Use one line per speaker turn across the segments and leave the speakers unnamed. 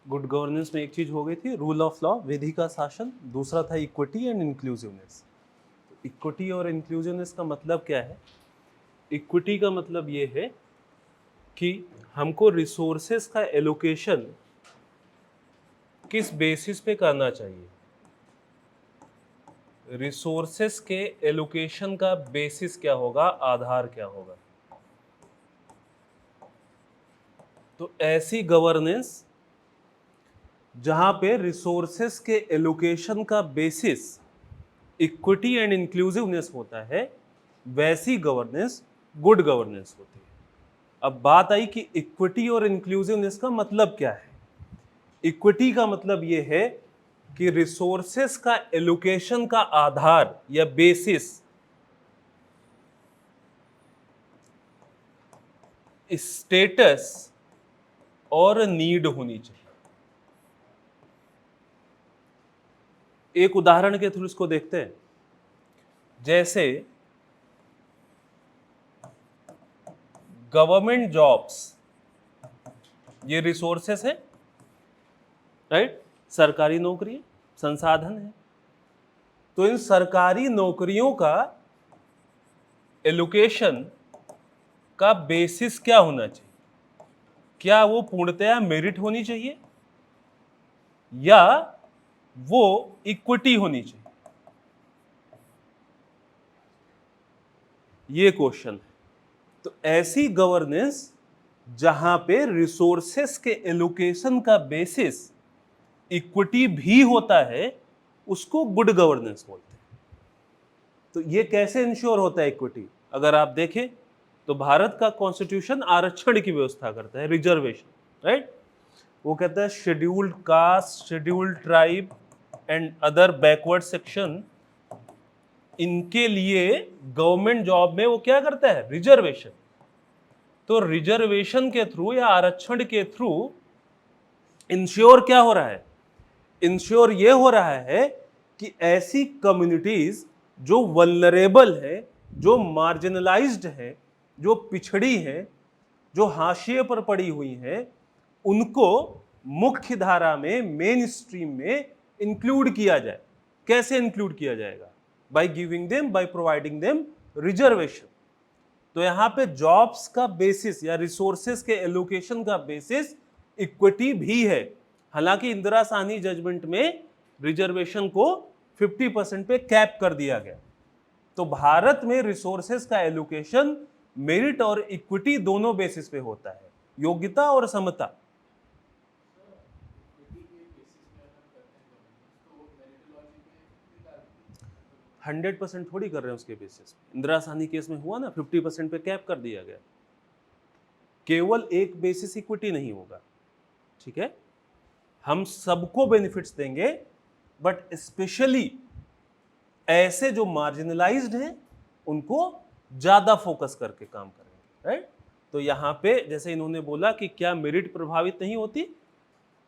Good governance में एक चीज हो गई थी, रूल ऑफ लॉ, विधि का शासन। दूसरा था इक्विटी एंड इंक्लूसिवनेस। इक्विटी और इंक्लूसिवनेस का मतलब क्या है? इक्विटी का मतलब ये है कि हमको रिसोर्सेस का एलोकेशन किस बेसिस पे करना चाहिए। रिसोर्सेस के एलोकेशन का बेसिस क्या होगा, आधार क्या होगा। तो ऐसी गवर्नेंस जहां पे रिसोर्सेस के एलोकेशन का बेसिस इक्विटी एंड इंक्लूसिवनेस होता है, वैसी गवर्नेंस गुड गवर्नेंस होती है। अब बात आई कि इक्विटी और इंक्लूसिवनेस का मतलब क्या है। इक्विटी का मतलब यह है कि रिसोर्सेस का एलोकेशन का आधार या बेसिस स्टेटस और नीड होनी चाहिए। एक उदाहरण के थ्रू इसको देखते हैं। जैसे गवर्नमेंट जॉब्स, ये रिसोर्सेस है, राइट? सरकारी नौकरी, संसाधन है। तो इन सरकारी नौकरियों का एलोकेशन का बेसिस क्या होना चाहिए? क्या वो पूर्णतया मेरिट होनी चाहिए या वो इक्विटी होनी चाहिए? ये क्वेश्चन है। तो ऐसी गवर्नेंस जहां पे रिसोर्सेस के एलोकेशन का बेसिस इक्विटी भी होता है, उसको गुड गवर्नेंस बोलते हैं। तो ये कैसे इंश्योर होता है इक्विटी? अगर आप देखें तो भारत का कॉन्स्टिट्यूशन आरक्षण की व्यवस्था करता है, रिजर्वेशन, राइट? वो कहता है scheduled caste, scheduled tribe and other backward section, इनके लिए गवर्नमेंट जॉब में वो क्या करता है, रिजर्वेशन। तो रिजर्वेशन के थ्रू या आरक्षण के थ्रू इंश्योर क्या हो रहा है? इंश्योर ये हो रहा है कि ऐसी कम्युनिटीज जो वल्नरेबल है, जो मार्जिनलाइज्ड है, जो पिछड़ी है, जो हाशिए पर पड़ी हुई हैं, उनको मुख्य धारा में, मेन स्ट्रीम में इंक्लूड किया जाए। कैसे इंक्लूड किया जाएगा? By giving them, by providing them reservation. तो यहां पे जॉब्स का बेसिस या रिसोर्सेस के एलोकेशन का बेसिस इक्विटी भी है। हालांकि इंदिरा साहनी जजमेंट में रिजर्वेशन को 50% पे कैप कर दिया गया। तो भारत में रिसोर्सेस का एलोकेशन मेरिट और इक्विटी दोनों बेसिस पे होता है, योग्यता और समता। 100% थोड़ी कर रहे हैं उसके बेसिस। इंदिरा साहनी केस में हुआ ना, 50% पे कैप कर दिया गया। केवल एक बेसिस इक्विटी नहीं होगा, ठीक है? हम सबको बेनिफिट्स देंगे, बट स्पेशली ऐसे जो मार्जिनलाइज्ड हैं उनको ज्यादा फोकस करके काम करेंगे, राइट? तो यहां पे जैसे इन्होंने बोला कि क्या मेरिट प्रभावित नहीं होती,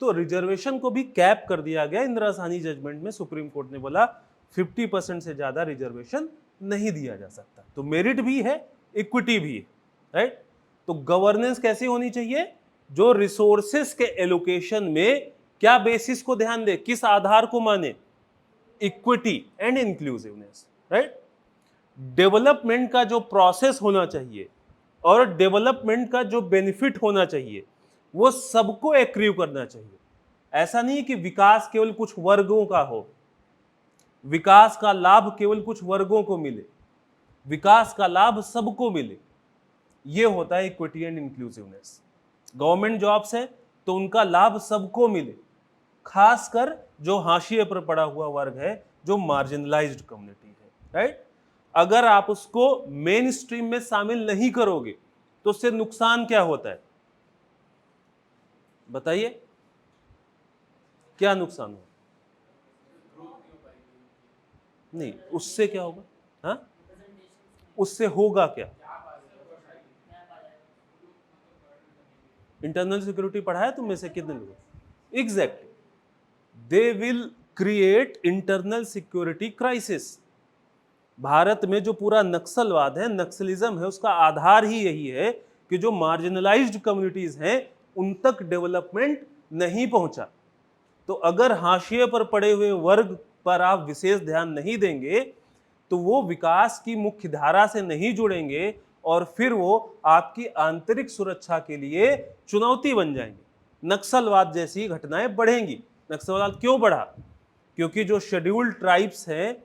तो रिजर्वेशन को भी कैप कर दिया गया। इंदिरा साहनी जजमेंट में सुप्रीम कोर्ट ने बोला 50% से ज्यादा रिजर्वेशन नहीं दिया जा सकता। तो मेरिट भी है, इक्विटी भी है, राइट? तो गवर्नेंस कैसी होनी चाहिए? जो रिसोर्सेस के एलोकेशन में क्या बेसिस को ध्यान दे, किस आधार को माने? Equity and inclusiveness, right? Development का जो प्रोसेस होना चाहिए और डेवलपमेंट का जो बेनिफिट होना चाहिए, वो सबको एक्रीव करना चाहिए। ऐसा नहीं कि विकास केवल कुछ वर्गों का हो, विकास का लाभ केवल कुछ वर्गों को मिले, विकास का लाभ सबको मिले। ये होता है equity and inclusiveness. Government jobs है तो उनका लाभ सबको मिले, खासकर जो हाशिए पर पड़ा हुआ वर्ग है, जो मार्जिनलाइज्ड कम्युनिटी है, राइट? अगर आप उसको मेन स्ट्रीम में शामिल नहीं करोगे तो उससे नुकसान क्या होता है, बताइए? क्या नुकसान हो? नहीं, उससे क्या होगा? हाँ, उससे होगा क्या? इंटरनल सिक्योरिटी पढ़ा है तुम में से कितने लोग? Exactly, they will create internal security crisis. Bharat में जो पूरा नक्सलवाद है, नक्सलिज्म है, उसका आधार ही यही है कि जो मार्जिनलाइज्ड कम्युनिटीज हैं उन तक डेवलपमेंट नहीं पहुंचा, तो अगर हाशिए पर पड़े हुए वर्ग पर आप विशेष ध्यान नहीं देंगे तो वो विकास की मुख्य धारा से नहीं जुड़ेंगे और फिर वो आपकी आंतरिक सुरक्षा के लिए चुनौती बन जाएंगे। नक्सलवाद जैसी घटनाएं बढ़ेंगी। नक्सलवाद क्यों बढ़ा? क्योंकि जो शेड्यूल्ड ट्राइब्स हैं,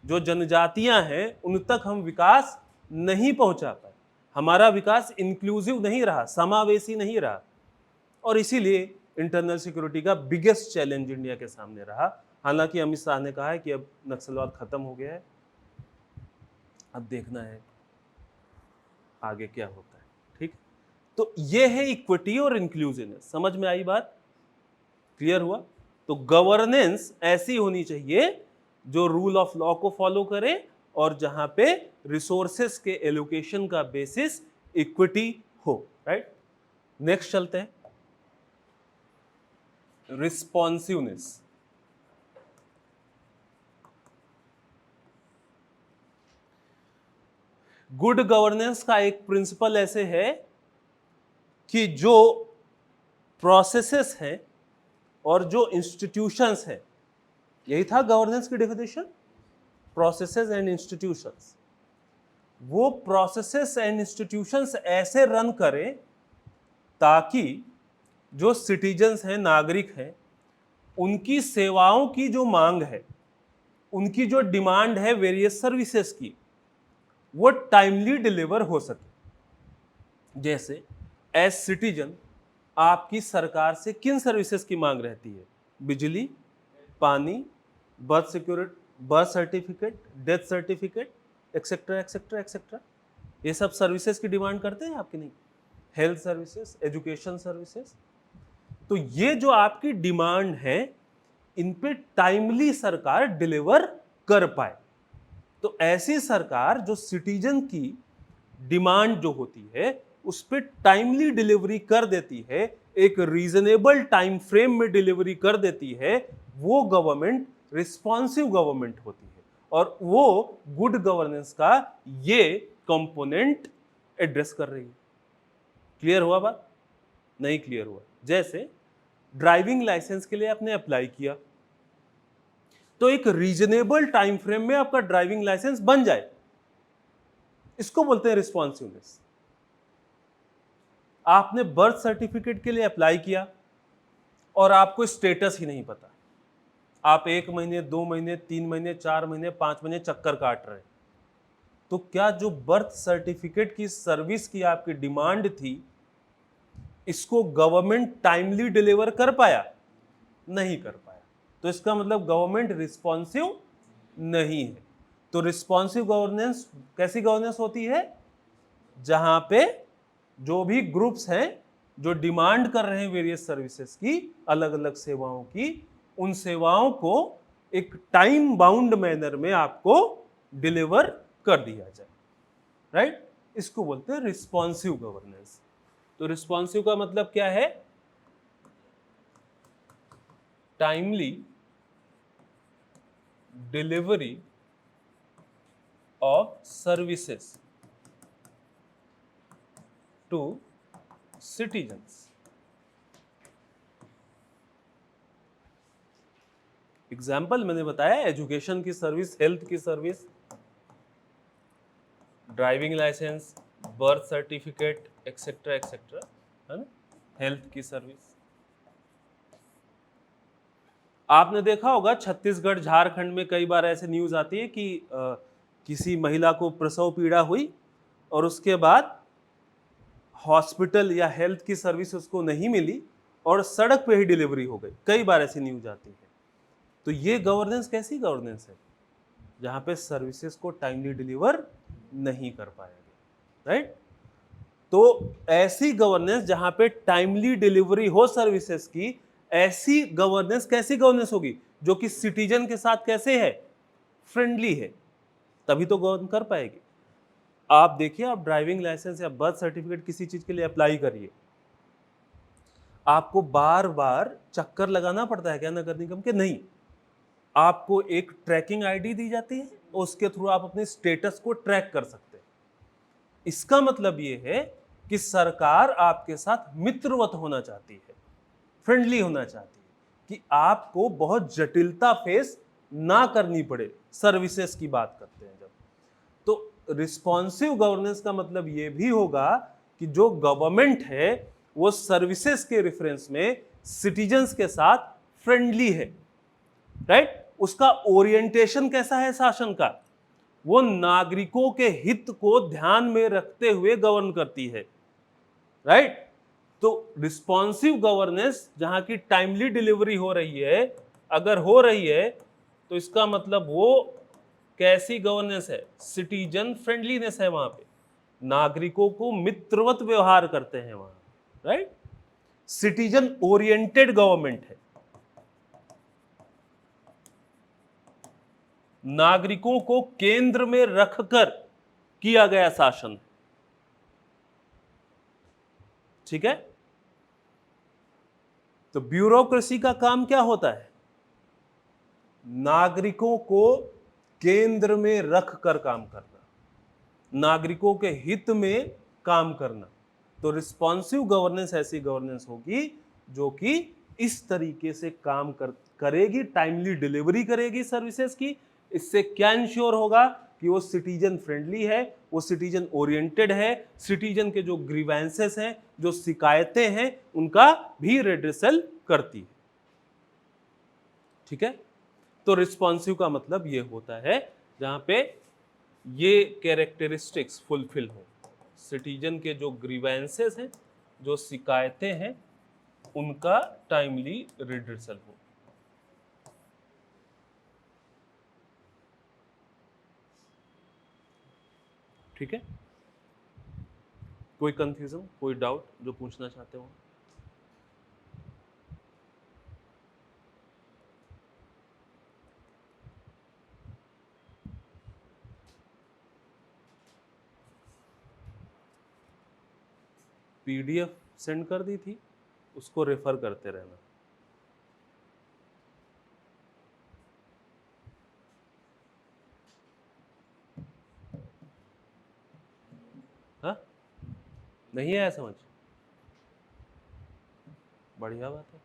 जो जनजातियां हैं, उन तक हम विकास नहीं पहुंचा पाए। हमारा विकास इंक्लूसिव नहीं रहा, समावेशी नहीं रहा, और इसीलिए इंटरनल सिक्योरिटी का बिगेस्ट चैलेंज इंडिया के सामने रहा। हालांकि अमित शाह ने कहा है कि अब नक्सलवाद खत्म हो गया है, अब देखना है आगे क्या होता है। ठीक, तो ये है इक्विटी और इंक्लूसिवनेस। समझ में आई बात? क्लियर हुआ? तो गवर्नेंस ऐसी होनी चाहिए जो रूल ऑफ लॉ को फॉलो करे और जहां पे रिसोर्सेस के एलोकेशन का बेसिस इक्विटी हो। राइट, नेक्स्ट चलते हैं, रिस्पॉन्सिवनेस। गुड गवर्नेंस का एक प्रिंसिपल ऐसे है कि जो प्रोसेसेस हैं और जो इंस्टीट्यूशंस हैं, यही था गवर्नेंस की डेफिनेशन, प्रोसेसेस एंड इंस्टीट्यूशंस। वो प्रोसेसेस एंड इंस्टीट्यूशंस ऐसे रन करें ताकि जो सिटीजन्स हैं, नागरिक हैं, उनकी सेवाओं की जो मांग है, उनकी जो डिमांड है वेरियस सर्विसेज की, वो टाइमली डिलीवर हो सके। जैसे एज सिटीजन आपकी सरकार से किन सर्विसेज की मांग रहती है? बिजली, पानी, birth certificate, death certificate, etcetera etcetera etcetera. ये सब सर्विसेज की डिमांड करते हैं आपकी? नहीं। Health services, education services. तो ये जो आपकी डिमांड है, इन पे टाइमली सरकार डिलीवर कर पाए। तो ऐसी सरकार जो सिटीजन की डिमांड जो होती है उस पर टाइमली डिलीवरी कर देती है, एक रीजनेबल टाइम फ्रेम में डिलीवरी कर देती है, वो गवर्नमेंट रिस्पॉन्सिव गवर्नमेंट होती है। और वो गुड गवर्नेंस का ये कंपोनेंट एड्रेस कर रही है। क्लियर हुआ बात? नहीं क्लियर हुआ? जैसे ड्राइविंग लाइसेंस के लिए आपने अप्लाई किया, तो एक रीजनेबल टाइम फ्रेम में आपका ड्राइविंग लाइसेंस बन जाए, इसको बोलते हैं रिस्पॉन्सिवनेस। आपने बर्थ सर्टिफिकेट के लिए अप्लाई किया और आपको स्टेटस ही नहीं पता, आप 1 महीने, 2 महीने, 3 महीने, 4 महीने, 5 महीने चक्कर काट रहे हैं, तो क्या जो बर्थ सर्टिफिकेट की सर्विस की आपकी डिमांड थी, इसको गवर्नमेंट टाइमली डिलीवर कर पाया? नहीं कर पाया। तो इसका मतलब गवर्नमेंट रिस्पॉन्सिव नहीं है। तो रिस्पॉन्सिव गवर्नेंस कैसी गवर्नेंस होती है? जहां पे जो भी ग्रुप्स हैं जो डिमांड कर रहे हैं वेरियस सर्विसेज की, अलग अलग सेवाओं की, उन सेवाओं को एक टाइम बाउंड मैनर में आपको डिलीवर कर दिया जाए। राइट, इसको बोलते हैं रिस्पॉन्सिव गवर्नेंस। तो रिस्पॉन्सिव का मतलब क्या है? Timely delivery of services to citizens. Example मैंने बताया, एजुकेशन की सर्विस, हेल्थ की service, driving licence, birth certificate, etcetera etcetera, है ना, हेल्थ की सर्विस। आपने देखा होगा छत्तीसगढ़, झारखंड में कई बार ऐसे न्यूज आती है कि किसी महिला को प्रसव पीड़ा हुई और उसके बाद हॉस्पिटल या हेल्थ की सर्विस उसको नहीं मिली और सड़क पे ही डिलीवरी हो गई। कई बार ऐसी न्यूज आती है। तो ये गवर्नेंस कैसी गवर्नेंस है? जहां पे सर्विसेज को टाइमली डिलीवर नहीं कर पाया गया। राइट, तो ऐसी गवर्नेंस जहां पे टाइमली डिलीवरी हो सर्विसेज की, ऐसी गवर्नेंस कैसी गवर्नेंस होगी? जो कि सिटीजन के साथ कैसे है? फ्रेंडली है, तभी तो गवर्न कर पाएगी। आप देखिए, आप ड्राइविंग लाइसेंस या बर्थ सर्टिफिकेट किसी चीज के लिए अप्लाई करिए, आपको बार बार चक्कर लगाना पड़ता है क्या नगर निगम के? नहीं, आपको एक ट्रैकिंग आईडी दी जाती है, उसके थ्रू आप अपने स्टेटस को ट्रैक कर सकते हैं। इसका मतलब ये है कि सरकार आपके साथ मित्रवत होना चाहती है। फ्रेंडली होना चाहती है कि आपको बहुत जटिलता फेस ना करनी पड़े। सर्विसेज की बात करते हैं जब, तो रिस्पॉन्सिव गवर्नेंस का मतलब ये भी होगा कि जो गवर्नमेंट है वो सर्विसेज के रेफरेंस में सिटीजन्स के साथ फ्रेंडली है, राइट। उसका ओरिएंटेशन कैसा है शासन का, वो नागरिकों के हित को ध्यान में रखते हुए गवर्न करती है, राइट। तो रिस्पॉन्सिव गवर्नेंस जहां की टाइमली डिलीवरी हो रही है, अगर हो रही है तो इसका मतलब वो कैसी गवर्नेंस है, सिटीजन फ्रेंडलीनेस है, वहां पे नागरिकों को मित्रवत व्यवहार करते हैं वहां, राइट। सिटीजन ओरिएंटेड गवर्नमेंट है, नागरिकों को केंद्र में रखकर किया गया शासन, ठीक है। तो ब्यूरोक्रेसी का काम क्या होता है, नागरिकों को केंद्र में रखकर काम करना, नागरिकों के हित में काम करना। तो रिस्पॉन्सिव गवर्नेंस ऐसी गवर्नेंस होगी जो कि इस तरीके से काम करेगी, टाइमली डिलीवरी करेगी सर्विसेज की। इससे क्या इंश्योर होगा कि वो सिटीजन फ्रेंडली है, वो सिटीजन ओरिएंटेड है, सिटीजन के जो ग्रीवेंसेस हैं, जो शिकायतें हैं, उनका भी रेड्रेसल करती है, ठीक है। तो रिस्पॉन्सिव का मतलब ये होता है जहां पे ये कैरेक्टरिस्टिक्स फुलफिल हो, सिटीजन के जो ग्रीवेंसेस हैं, जो शिकायतें हैं, उनका टाइमली रिड्रेसल हो। ठीक है, कोई कंफ्यूजन, कोई डाउट जो पूछना चाहते हो? पीडीएफ सेंड कर दी थी, उसको रेफर करते रहना। हाँ, नहीं आया समझ? बढ़िया बात है।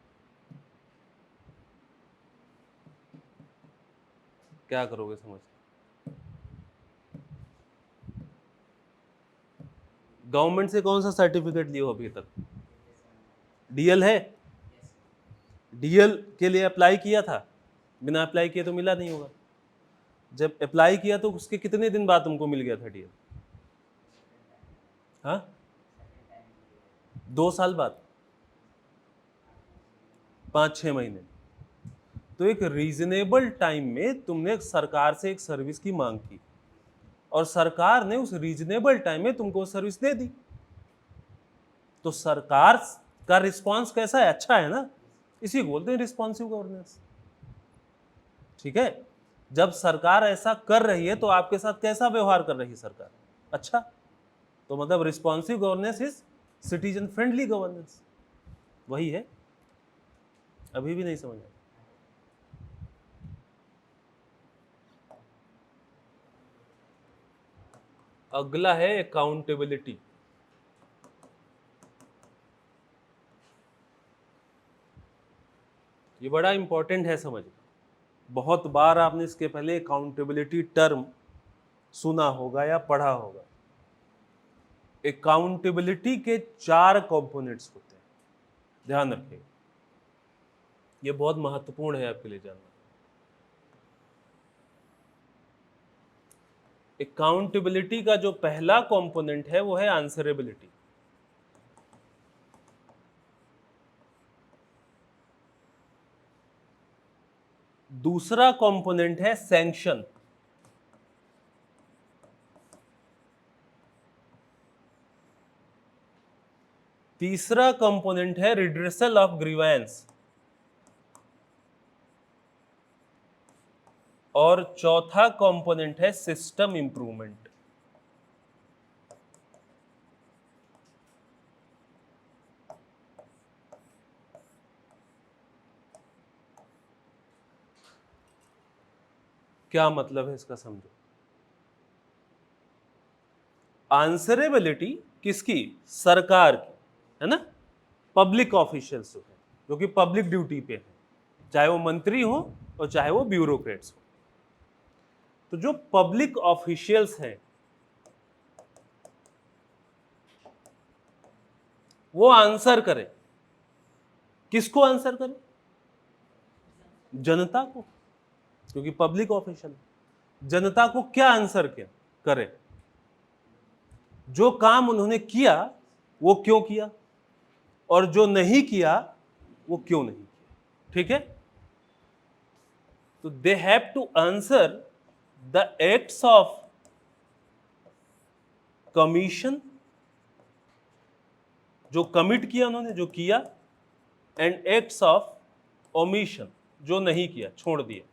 क्या करोगे समझ? गवर्नमेंट से कौन सा सर्टिफिकेट लिए हो अभी तक? डीएल है? डीएल के लिए अप्लाई किया था? बिना अप्लाई किए तो मिला नहीं होगा। जब अप्लाई किया तो उसके कितने दिन बाद तुमको मिल गया था डीएल? हाँ, 2 साल बाद, 5-6 महीने। तो एक रीजनेबल टाइम में तुमने सरकार से एक सर्विस की मांग की और सरकार ने उस रीजनेबल टाइम में तुमको सर्विस दे दी। तो सरकार का रिस्पांस कैसा है? अच्छा है ना, इसी को बोलते हैं रिस्पॉन्सिव गवर्नेंस, ठीक है। जब सरकार ऐसा कर रही है तो आपके साथ कैसा व्यवहार कर रही है सरकार? अच्छा। तो मतलब responsive governance is citizen friendly governance, वही है। अभी भी नहीं समझ आया? अगला है अकाउंटेबिलिटी। ये बड़ा इंपॉर्टेंट है समझ। बहुत बार आपने इसके पहले अकाउंटेबिलिटी टर्म सुना होगा या पढ़ा होगा। अकाउंटेबिलिटी के 4 कंपोनेंट्स होते हैं, ध्यान रखिएगा, ये बहुत महत्वपूर्ण है आपके लिए जानना। अकाउंटेबिलिटी का जो पहला कंपोनेंट है वो है आंसरेबिलिटी। दूसरा कंपोनेंट है सैंक्शन। तीसरा कंपोनेंट है रिड्रेसल ऑफ ग्रीवेंस। और चौथा कंपोनेंट है सिस्टम इंप्रूवमेंट। क्या मतलब है इसका समझो। आंसरेबिलिटी किसकी? सरकार की, है ना, पब्लिक ऑफिशियल्स जो है, जो कि पब्लिक ड्यूटी पे है, चाहे वो मंत्री हो और चाहे वो ब्यूरोक्रेट्स हो। तो जो पब्लिक ऑफिशियल्स हैं वो आंसर करें, किसको आंसर करें? जनता को, क्योंकि पब्लिक ऑफिशियल। जनता को क्या आंसर किया करे? जो काम उन्होंने किया वो क्यों किया, और जो नहीं किया वो क्यों नहीं किया। ठीक है, तो they have to answer the acts of commission, जो कमिट किया उन्होंने, जो किया, एंड एक्ट्स ऑफ ओमिशन, जो नहीं किया, छोड़ दिया।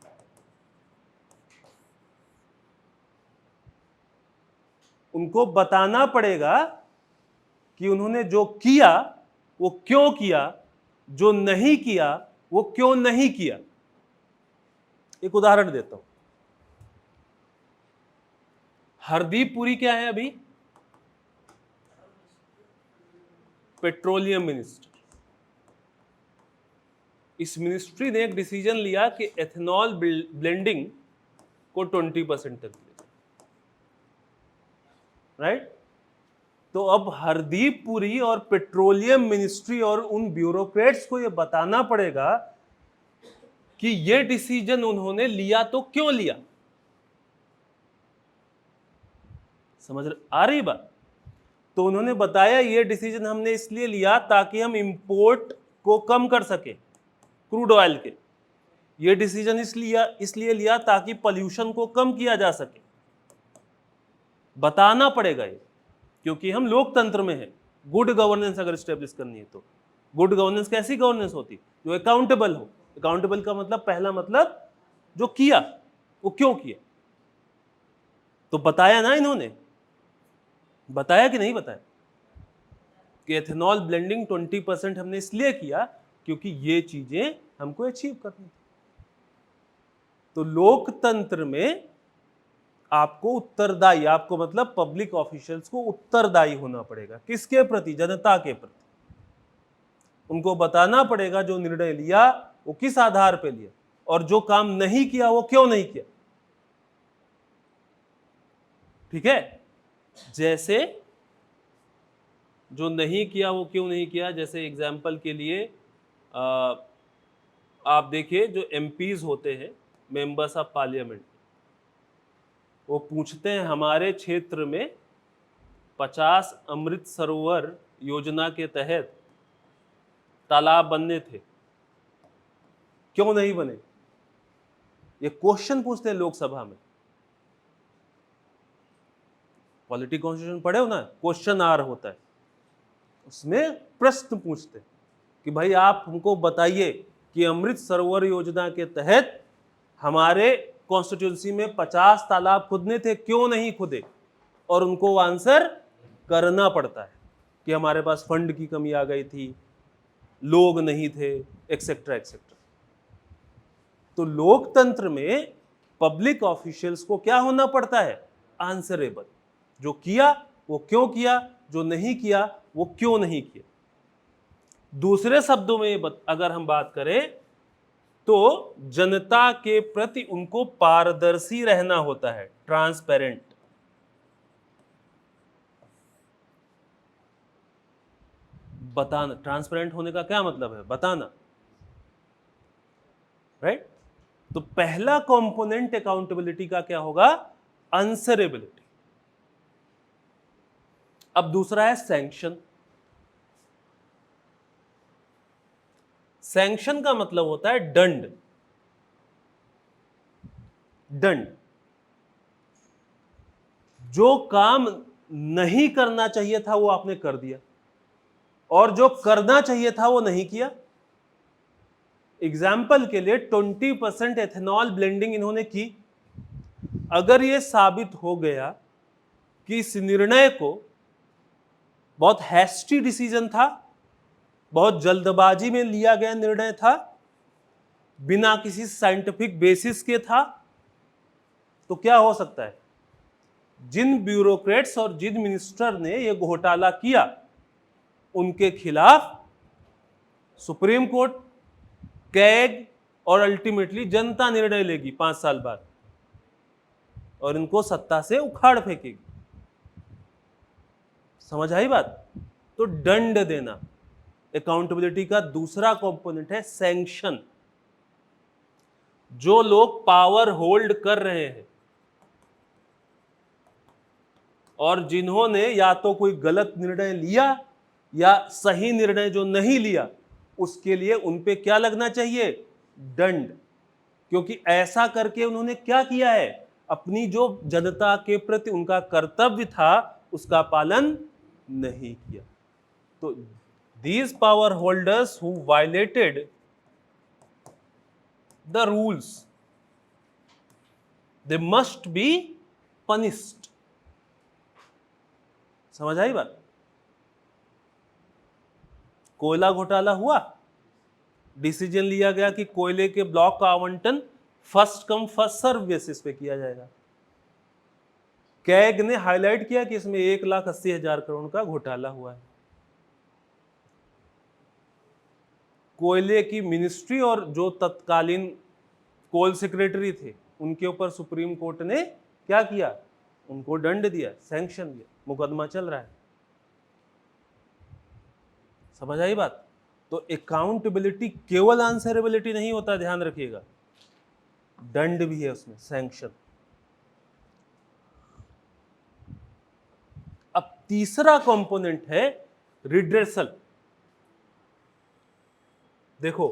उनको बताना पड़ेगा कि उन्होंने जो किया वो क्यों किया, जो नहीं किया वो क्यों नहीं किया। एक उदाहरण देता हूं। हरदीप पुरी क्या है अभी? Petroleum minister. इस मिनिस्ट्री ने एक डिसीजन लिया कि एथेनॉल ब्लेंडिंग को 20% तक ले, राइट? तो अब हरदीप पुरी और पेट्रोलियम मिनिस्ट्री और उन ब्यूरोक्रेट्स को यह बताना पड़ेगा कि यह डिसीजन उन्होंने लिया तो क्यों लिया। समझ आ रही बात? तो उन्होंने बताया यह डिसीजन हमने इसलिए लिया ताकि हम इंपोर्ट को कम कर सके क्रूड ऑयल के। यह डिसीजन इसलिए लिया ताकि पोल्यूशन को कम किया जा सके। बताना पड़ेगा ये, क्योंकि हम लोकतंत्र में हैं। गुड गवर्नेंस अगर स्टेब्लिश करनी है तो गुड गवर्नेंस कैसी गवर्नेंस होती, जो अकाउंटेबल हो। अकाउंटेबल का मतलब, पहला मतलब जो किया वो क्यों किया। तो बताया ना इन्होंने, बताया कि नहीं बताया कि एथेनॉल ब्लेंडिंग 20% हमने इसलिए किया क्योंकि ये चीजें हमको अचीव करनी थी। तो लोकतंत्र में आपको उत्तरदायी, आपको मतलब पब्लिक ऑफिशियल्स को उत्तरदायी होना पड़ेगा। किसके प्रति? जनता के प्रति। उनको बताना पड़ेगा जो निर्णय लिया वो किस आधार पे लिया, और जो काम नहीं किया वो क्यों नहीं किया। ठीक है, जैसे जो नहीं किया वो क्यों नहीं किया। जैसे एग्जाम्पल के लिए आप देखिए, जो एमपीज होते हैं, मेंबर्स ऑफ पार्लियामेंट, वो पूछते हैं हमारे क्षेत्र में 50 अमृत सरोवर योजना के तहत तालाब बनने थे, क्यों नहीं बने। ये क्वेश्चन पूछते हैं लोकसभा में। पॉलिटी कॉन्स्टिट्यूशन पढ़े हो ना, क्वेश्चन आर होता है, उसमें प्रश्न पूछते हैं कि भाई आप हमको बताइए कि अमृत सरोवर योजना के तहत हमारे कॉन्स्टिट्यूंसी में 50 तालाब खुदने थे, क्यों नहीं खुदे। और उनको आंसर करना पड़ता है कि हमारे पास फंड की कमी आ गई थी, लोग नहीं थे, एक्सेट्रा एक्सेट्रा। तो लोकतंत्र में पब्लिक ऑफिशियल्स को क्या होना पड़ता है? आंसरेबल। जो किया वो क्यों किया, जो नहीं किया वो क्यों नहीं किया। दूसरे शब्दों में अगर हम बात करें तो जनता के प्रति उनको पारदर्शी रहना होता है, ट्रांसपेरेंट। बताना, ट्रांसपेरेंट होने का क्या मतलब है? बताना, राइट? तो पहला कंपोनेंट अकाउंटेबिलिटी का क्या होगा? आंसरेबिलिटी। अब दूसरा है सैंक्शन। सैंक्शन का मतलब होता है दंड। दंड, जो काम नहीं करना चाहिए था वो आपने कर दिया, और जो करना चाहिए था वो नहीं किया। एग्जाम्पल के लिए 20% एथेनॉल ब्लेंडिंग इन्होंने की। अगर ये साबित हो गया कि इस निर्णय को बहुत हैस्टी डिसीजन था, बहुत जल्दबाजी में लिया गया निर्णय था, बिना किसी साइंटिफिक बेसिस के था, तो क्या हो सकता है? जिन ब्यूरोक्रेट्स और जिन मिनिस्टर ने यह घोटाला किया उनके खिलाफ सुप्रीम कोर्ट, कैग और अल्टीमेटली जनता निर्णय लेगी 5 साल बाद और इनको सत्ता से उखाड़ फेंकेगी। समझ आई बात? तो दंड देना अकाउंटेबिलिटी का दूसरा कंपोनेंट है। सैंक्शन, जो लोग पावर होल्ड कर रहे हैं और जिन्होंने या तो कोई गलत निर्णय लिया या सही निर्णय जो नहीं लिया, उसके लिए उनपे क्या लगना चाहिए? दंड। क्योंकि ऐसा करके उन्होंने क्या किया है? अपनी जो जनता के प्रति उनका कर्तव्य था उसका पालन नहीं किया। तो these power holders who violated the rules, they must be punished। समझ आई बात? कोयला घोटाला हुआ, डिसीजन लिया गया कि कोयले के ब्लॉक का आवंटन first come first serve basis पे किया जाएगा। कैग ने हाईलाइट किया कि इसमें 1,80,000 करोड़ का घोटाला हुआ है। कोयले की मिनिस्ट्री और जो तत्कालीन कोल सेक्रेटरी थे उनके ऊपर सुप्रीम कोर्ट ने क्या किया? उनको दंड दिया, सैंक्शन दिया, मुकदमा चल रहा है। समझ आई बात? तो अकाउंटेबिलिटी केवल आंसरेबिलिटी नहीं होता, ध्यान रखिएगा, दंड भी है उसमें, सैंक्शन। अब तीसरा कंपोनेंट है रिड्रेसल। देखो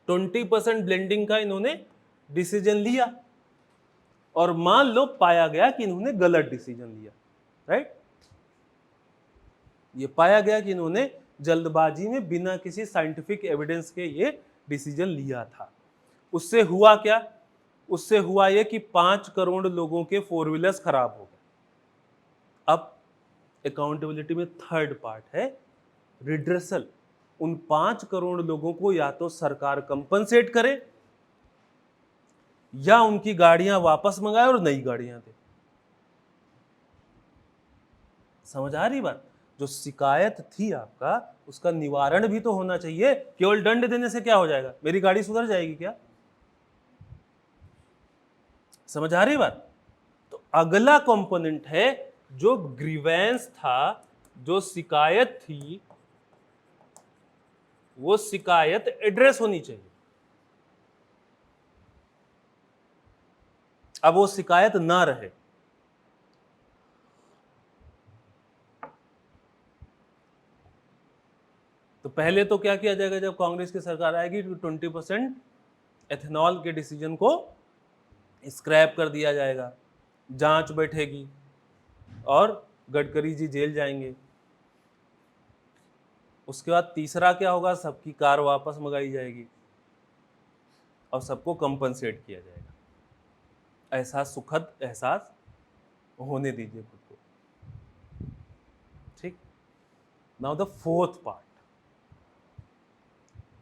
20% ब्लेंडिंग का इन्होंने डिसीजन लिया और मान लो पाया गया कि इन्होंने गलत डिसीजन लिया, राइट? ये पाया गया कि इन्होंने जल्दबाजी में बिना किसी साइंटिफिक एविडेंस के ये डिसीजन लिया था। उससे हुआ क्या? उससे हुआ ये कि 5 करोड़ लोगों के 4 व्हीलर्स खराब हो गए। अब अकाउंटेबिलिटी में थर्ड पार्ट है रिड्रेसल। उन 5 करोड़ लोगों को या तो सरकार कंपनसेट करे या उनकी गाड़ियां वापस मंगाए और नई गाड़ियां दे। समझ आ रही बात? जो शिकायत थी आपका उसका निवारण भी तो होना चाहिए। केवल दंड देने से क्या हो जाएगा? मेरी गाड़ी सुधर जाएगी क्या? समझ आ रही बात? तो अगला कंपोनेंट है जो ग्रीवेंस था, जो शिकायत थी, वो शिकायत एड्रेस होनी चाहिए। अब वो शिकायत ना रहे, तो पहले तो क्या किया जाएगा? जब कांग्रेस की सरकार आएगी तो 20% एथेनॉल के डिसीजन को स्क्रैप कर दिया जाएगा, जांच बैठेगी और गडकरी जी जेल जाएंगे। उसके बाद तीसरा क्या होगा? सबकी कार वापस मंगाई जाएगी और सबको कंपनसेट किया जाएगा। ऐसा सुखद एहसास होने दीजिए खुद को, ठीक? Now the fourth part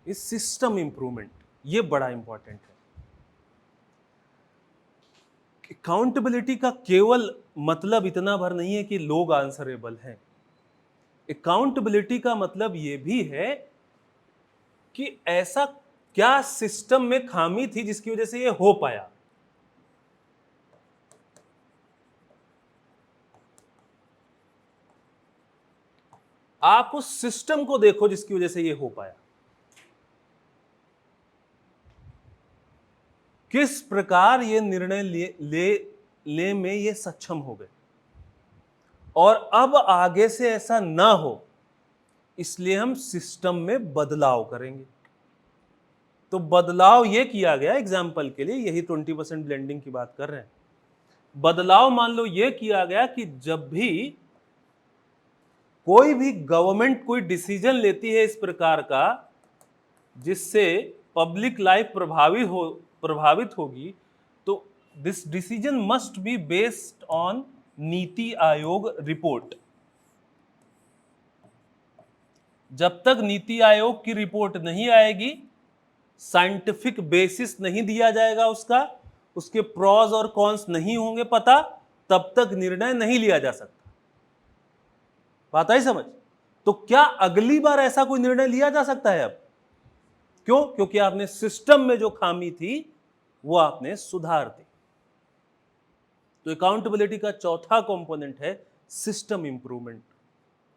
is system improvement. ये बड़ा इंपॉर्टेंट है। अकाउंटेबिलिटी का केवल मतलब इतना भर नहीं है कि लोग आंसरेबल हैं। अकाउंटेबिलिटी का मतलब ये भी है कि ऐसा क्या सिस्टम में खामी थी जिसकी वजह से ये हो पाया। आप उस सिस्टम को देखो जिसकी वजह से ये हो पाया। किस प्रकार ये निर्णय ले में ये सक्षम हो गए और अब आगे से ऐसा ना हो, इसलिए हम सिस्टम में बदलाव करेंगे। तो बदलाव ये किया गया, एग्जाम्पल के लिए यही 20% ब्लेंडिंग की बात कर रहे हैं। बदलाव मान लो ये किया गया कि जब भी कोई भी गवर्नमेंट कोई डिसीजन लेती है इस प्रकार का जिससे पब्लिक लाइफ प्रभावित होगी, तो this decision must be based on NITI Aayog report. जब तक नीति आयोग की रिपोर्ट नहीं आएगी, साइंटिफिक बेसिस नहीं दिया जाएगा उसका, उसके प्रॉज और कॉन्स नहीं होंगे पता, तब तक निर्णय नहीं लिया जा सकता। बात आई समझ? तो क्या अगली बार ऐसा कोई निर्णय लिया जा सकता है अब? क्यों? क्योंकि आपने सिस्टम में जो खामी थी वो आपने सुधार दी। तो अकाउंटेबिलिटी का चौथा कंपोनेंट है सिस्टम इंप्रूवमेंट।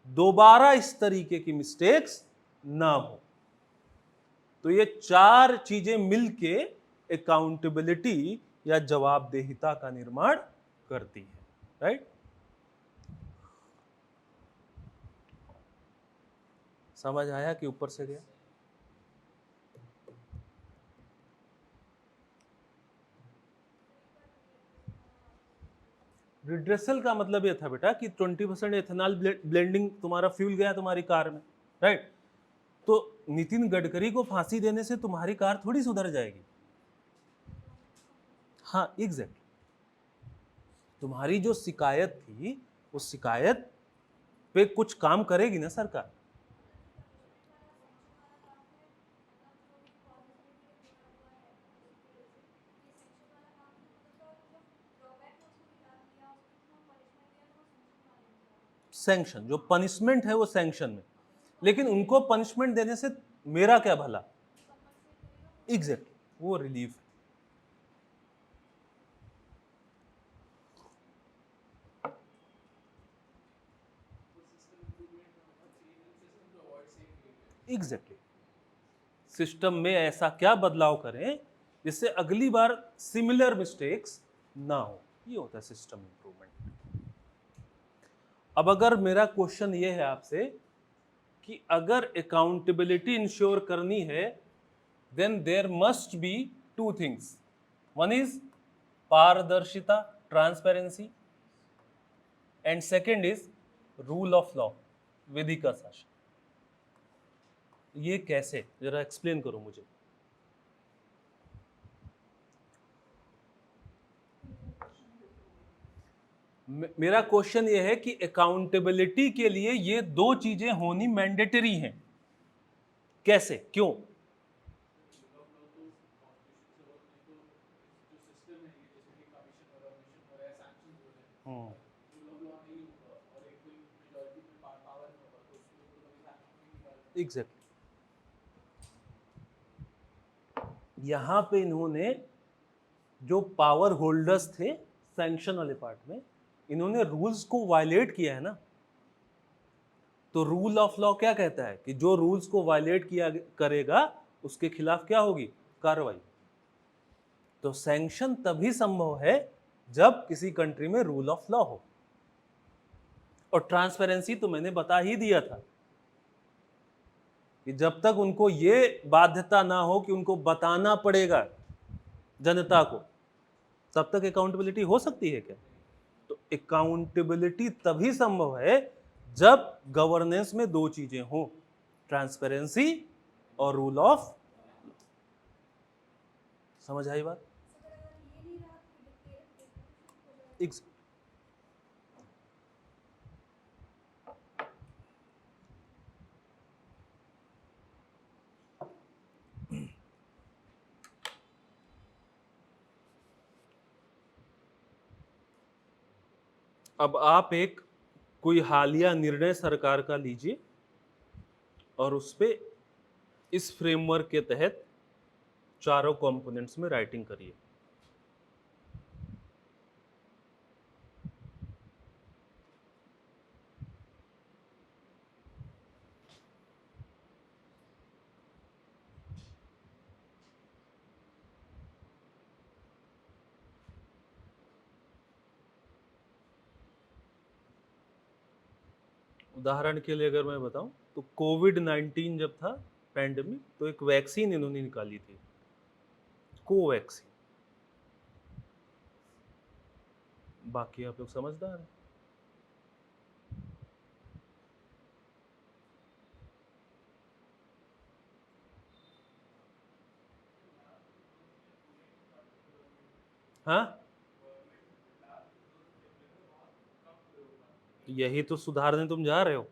दोबारा इस तरीके की मिस्टेक्स ना हो। तो ये चार चीजें मिलके अकाउंटेबिलिटी या जवाबदेहिता का निर्माण करती है, राइट? समझ आया कि ऊपर से गया? रिड्रेसल का मतलब ये था बेटा कि 20% एथेनॉल ब्लेंडिंग तुम्हारा फ्यूल गया तुम्हारी कार में, राइट? तो नितिन गडकरी को फांसी देने से तुम्हारी कार थोड़ी सुधर जाएगी। हाँ, एग्जैक्टली। तुम्हारी जो शिकायत थी उस शिकायत पे कुछ काम करेगी ना सरकार। सैंक्शन, जो पनिशमेंट है वो सैंक्शन में, लेकिन उनको पनिशमेंट देने से मेरा क्या भला? एग्जैक्टली, वो रिलीफ है। एग्जैक्टली, सिस्टम में ऐसा क्या बदलाव करें जिससे अगली बार सिमिलर मिस्टेक्स ना हो, ये होता है सिस्टम इंप्रूवमेंट। अब अगर मेरा क्वेश्चन ये है आपसे कि अगर अकाउंटेबिलिटी इंश्योर करनी है then there must be two things. One is पारदर्शिता, transparency, and second is rule of law, विधि का शासन। ये कैसे, जरा एक्सप्लेन करो मुझे। मेरा क्वेश्चन ये है कि अकाउंटेबिलिटी के लिए ये दो चीजें होनी मैंडेटरी हैं, कैसे, क्यों? एग्जैक्टली, यहां पे इन्होंने जो पावर होल्डर्स थे सैंक्शन वाले पार्ट में, इन्होंने रूल्स को वायलेट किया है ना। तो रूल ऑफ लॉ क्या कहता है कि जो रूल्स को वायलेट किया करेगा उसके खिलाफ क्या होगी? कार्रवाई। तो सैंक्शन तभी संभव है जब किसी कंट्री में रूल ऑफ लॉ हो। और ट्रांसपेरेंसी तो मैंने बता ही दिया था कि जब तक उनको ये बाध्यता ना हो कि उनको बताना पड़ेगा जनता को, तब तक अकाउंटेबिलिटी हो सकती है क्या? तो अकाउंटेबिलिटी तभी संभव है जब गवर्नेंस में दो चीजें हो, ट्रांसपेरेंसी और रूल ऑफ। समझ आई बात? अब आप एक कोई हालिया निर्णय सरकार का लीजिए और उस पे इस फ्रेमवर्क के तहत चारों कंपोनेंट्स में राइटिंग करिए। उदाहरण के लिए अगर मैं बताऊं तो कोविड-19 जब था पैंडेमिक, तो एक वैक्सीन इन्होंने निकाली थी, कोवैक्सीन। बाकी आप लोग समझदार हैं। हाँ, यही तो सुधारने तुम जा रहे हो।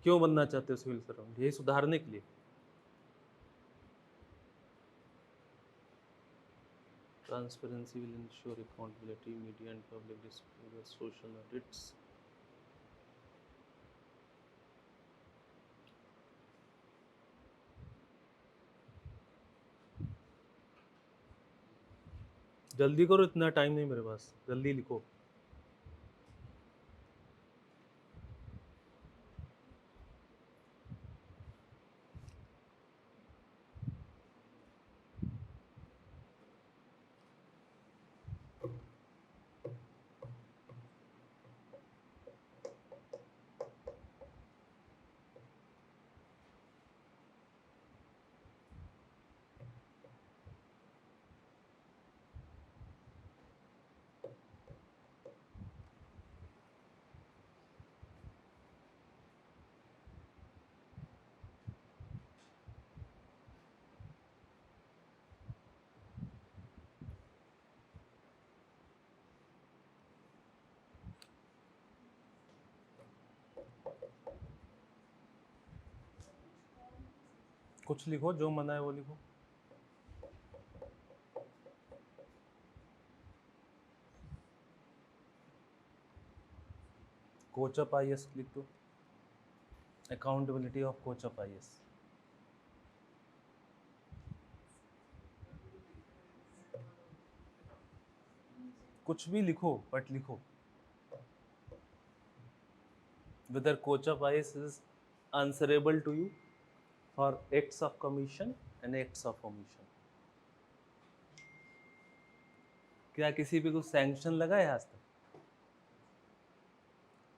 क्यों बनना चाहते हो सिविल सर्वेंट? यही सुधारने के लिए। Transparency will ensure accountability, media and public disclosure, social audits. जल्दी करो, इतना टाइम नहीं मेरे पास, जल्दी लिखो। कुछ लिखो, जो मना है वो लिखो। कोचअप आईएएस लिख दो, अकाउंटेबिलिटी ऑफ कोचअप आईएएस। कुछ भी लिखो, बट लिखो। whether कोचअप IAS is answerable to you for acts of commission and acts of omission। क्या किसी पे कुछ सैंक्शन लगा है आज तक?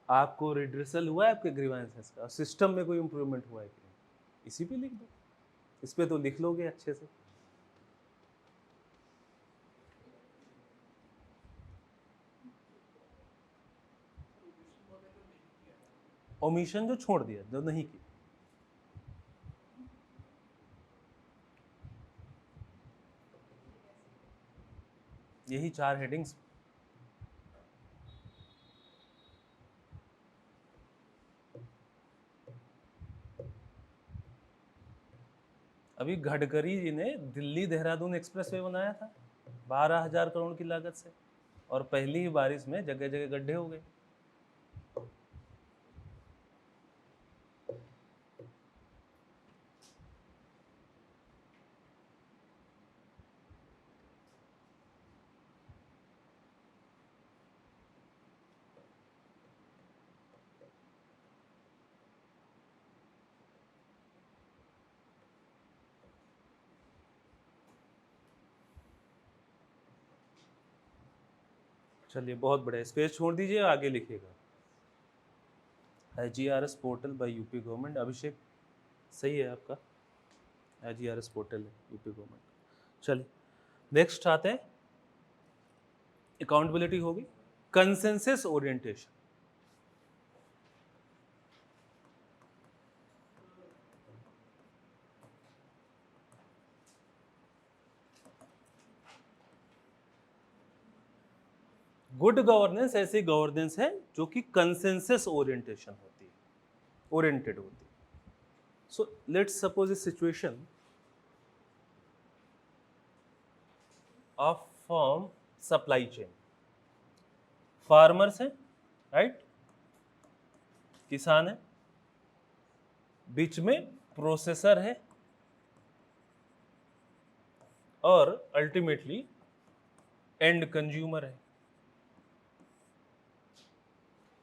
आपको रिड्रेसल हुआ है आपके ग्रीवेंसेस का? सिस्टम में कोई इंप्रूवमेंट हुआ है कि नहीं? इसी पे लिख दो, इस पे तो लिख लोगे अच्छे से। ओमिशन जो छोड़ दिया, जो नहीं की। यही 4 हेडिंग्स। अभी गडकरी जी ने दिल्ली देहरादून एक्सप्रेसवे बनाया था 12,000 करोड़ की लागत से, और पहली ही बारिश में जगह जगह गड्ढे हो गए। चलिए, बहुत बढ़िया, स्पेस छोड़ दीजिए, आगे लिखिएगा। IGRS portal by UP government. Abhishek, सही है आपका, IGRS पोर्टल है यूपी गवर्नमेंट। चलिए नेक्स्ट आते हैं, अकाउंटेबिलिटी होगी, कंसेंसस ओरिएंटेशन। गुड गवर्नेंस ऐसी गवर्नेंस है जो कि कंसेंसस ओरिएंटेशन होती है, ओरिएंटेड होती है। So let's suppose A situation of form supply chain. Farmers हैं, राइट, किसान है, बीच में प्रोसेसर है, और अल्टीमेटली एंड कंज्यूमर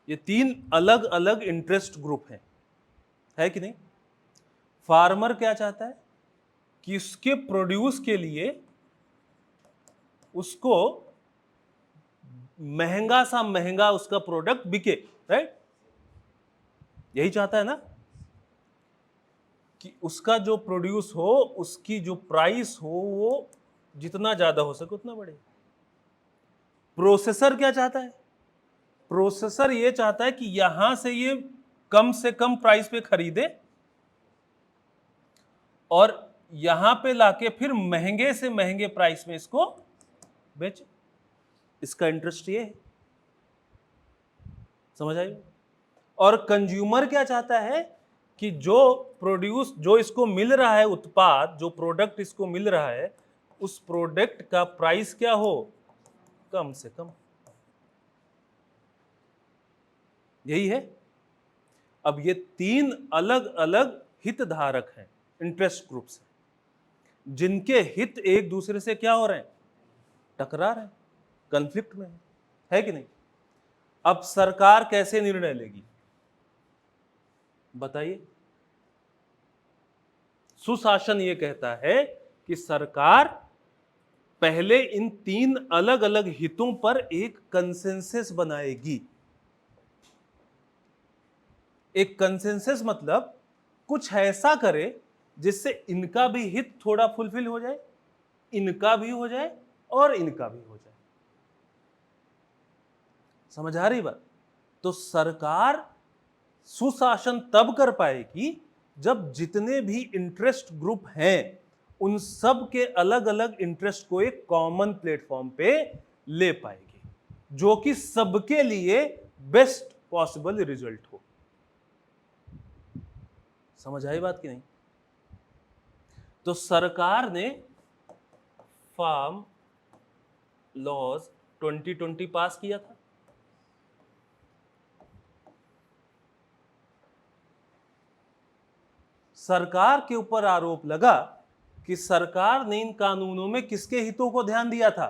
ये 3 अलग अलग इंटरेस्ट ग्रुप हैं, है कि नहीं? फार्मर क्या चाहता है कि उसके प्रोड्यूस के लिए उसको महंगा सा महंगा उसका प्रोडक्ट बिके, राइट? यही चाहता है ना, कि उसका जो प्रोड्यूस हो, उसकी जो प्राइस हो, वो जितना ज्यादा हो सके उतना बढ़े। प्रोसेसर क्या चाहता है? प्रोसेसर ये चाहता है कि यहां से ये कम से कम प्राइस पे खरीदे और यहां पे लाके फिर महंगे से महंगे प्राइस में इसको बेचे। इसका इंटरेस्ट ये है, समझ आई? और कंज्यूमर क्या चाहता है कि जो इसको मिल रहा है, उत्पाद, जो प्रोडक्ट इसको मिल रहा है, उस प्रोडक्ट का प्राइस क्या हो, कम से कम। यही है। अब ये 3 अलग अलग हितधारक हैं, इंटरेस्ट ग्रुप्स हैं, जिनके हित एक दूसरे से क्या हो रहे हैं, टकरा रहे हैं, कन्फ्लिक्ट में है कि नहीं? अब सरकार कैसे निर्णय लेगी बताइए? सुशासन ये कहता है कि सरकार पहले इन 3 अलग अलग हितों पर एक कंसेंसस बनाएगी। एक कंसेंसस मतलब कुछ ऐसा करे जिससे इनका भी हित थोड़ा फुलफिल हो जाए, इनका भी हो जाए और इनका भी हो जाए। समझ आ रही बात? तो सरकार सुशासन तब कर पाएगी जब जितने भी इंटरेस्ट ग्रुप हैं उन सब के अलग अलग इंटरेस्ट को एक कॉमन प्लेटफॉर्म पे ले पाएगी, जो कि सबके लिए बेस्ट पॉसिबल रिजल्ट हो। समझ आई बात कि नहीं? तो सरकार ने फार्म लॉज 2020 पास किया था। सरकार के ऊपर आरोप लगा कि सरकार ने इन कानूनों में किसके हितों को ध्यान दिया था?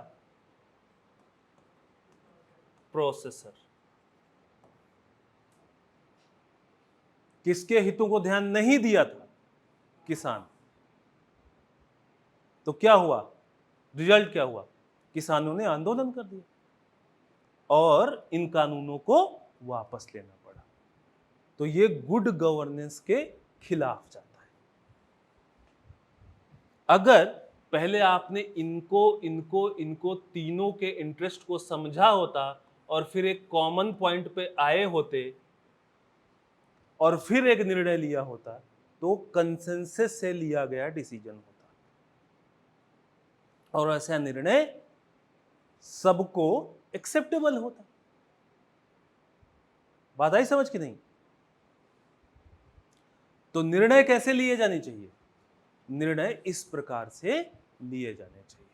प्रोसेसर। किसके हितों को ध्यान नहीं दिया था? किसान। तो क्या हुआ? रिजल्ट क्या हुआ? किसानों ने आंदोलन कर दिया और इन कानूनों को वापस लेना पड़ा। तो ये गुड गवर्नेंस के खिलाफ जाता है। अगर पहले आपने इनको इनको इनको तीनों के इंटरेस्ट को समझा होता और फिर एक कॉमन पॉइंट पे आए होते और फिर एक निर्णय लिया होता तो कंसेंसस से लिया गया डिसीजन होता और ऐसा निर्णय सबको एक्सेप्टेबल होता। बात आई समझ कि नहीं? तो निर्णय कैसे लिए जाने चाहिए? निर्णय इस प्रकार से लिए जाने चाहिए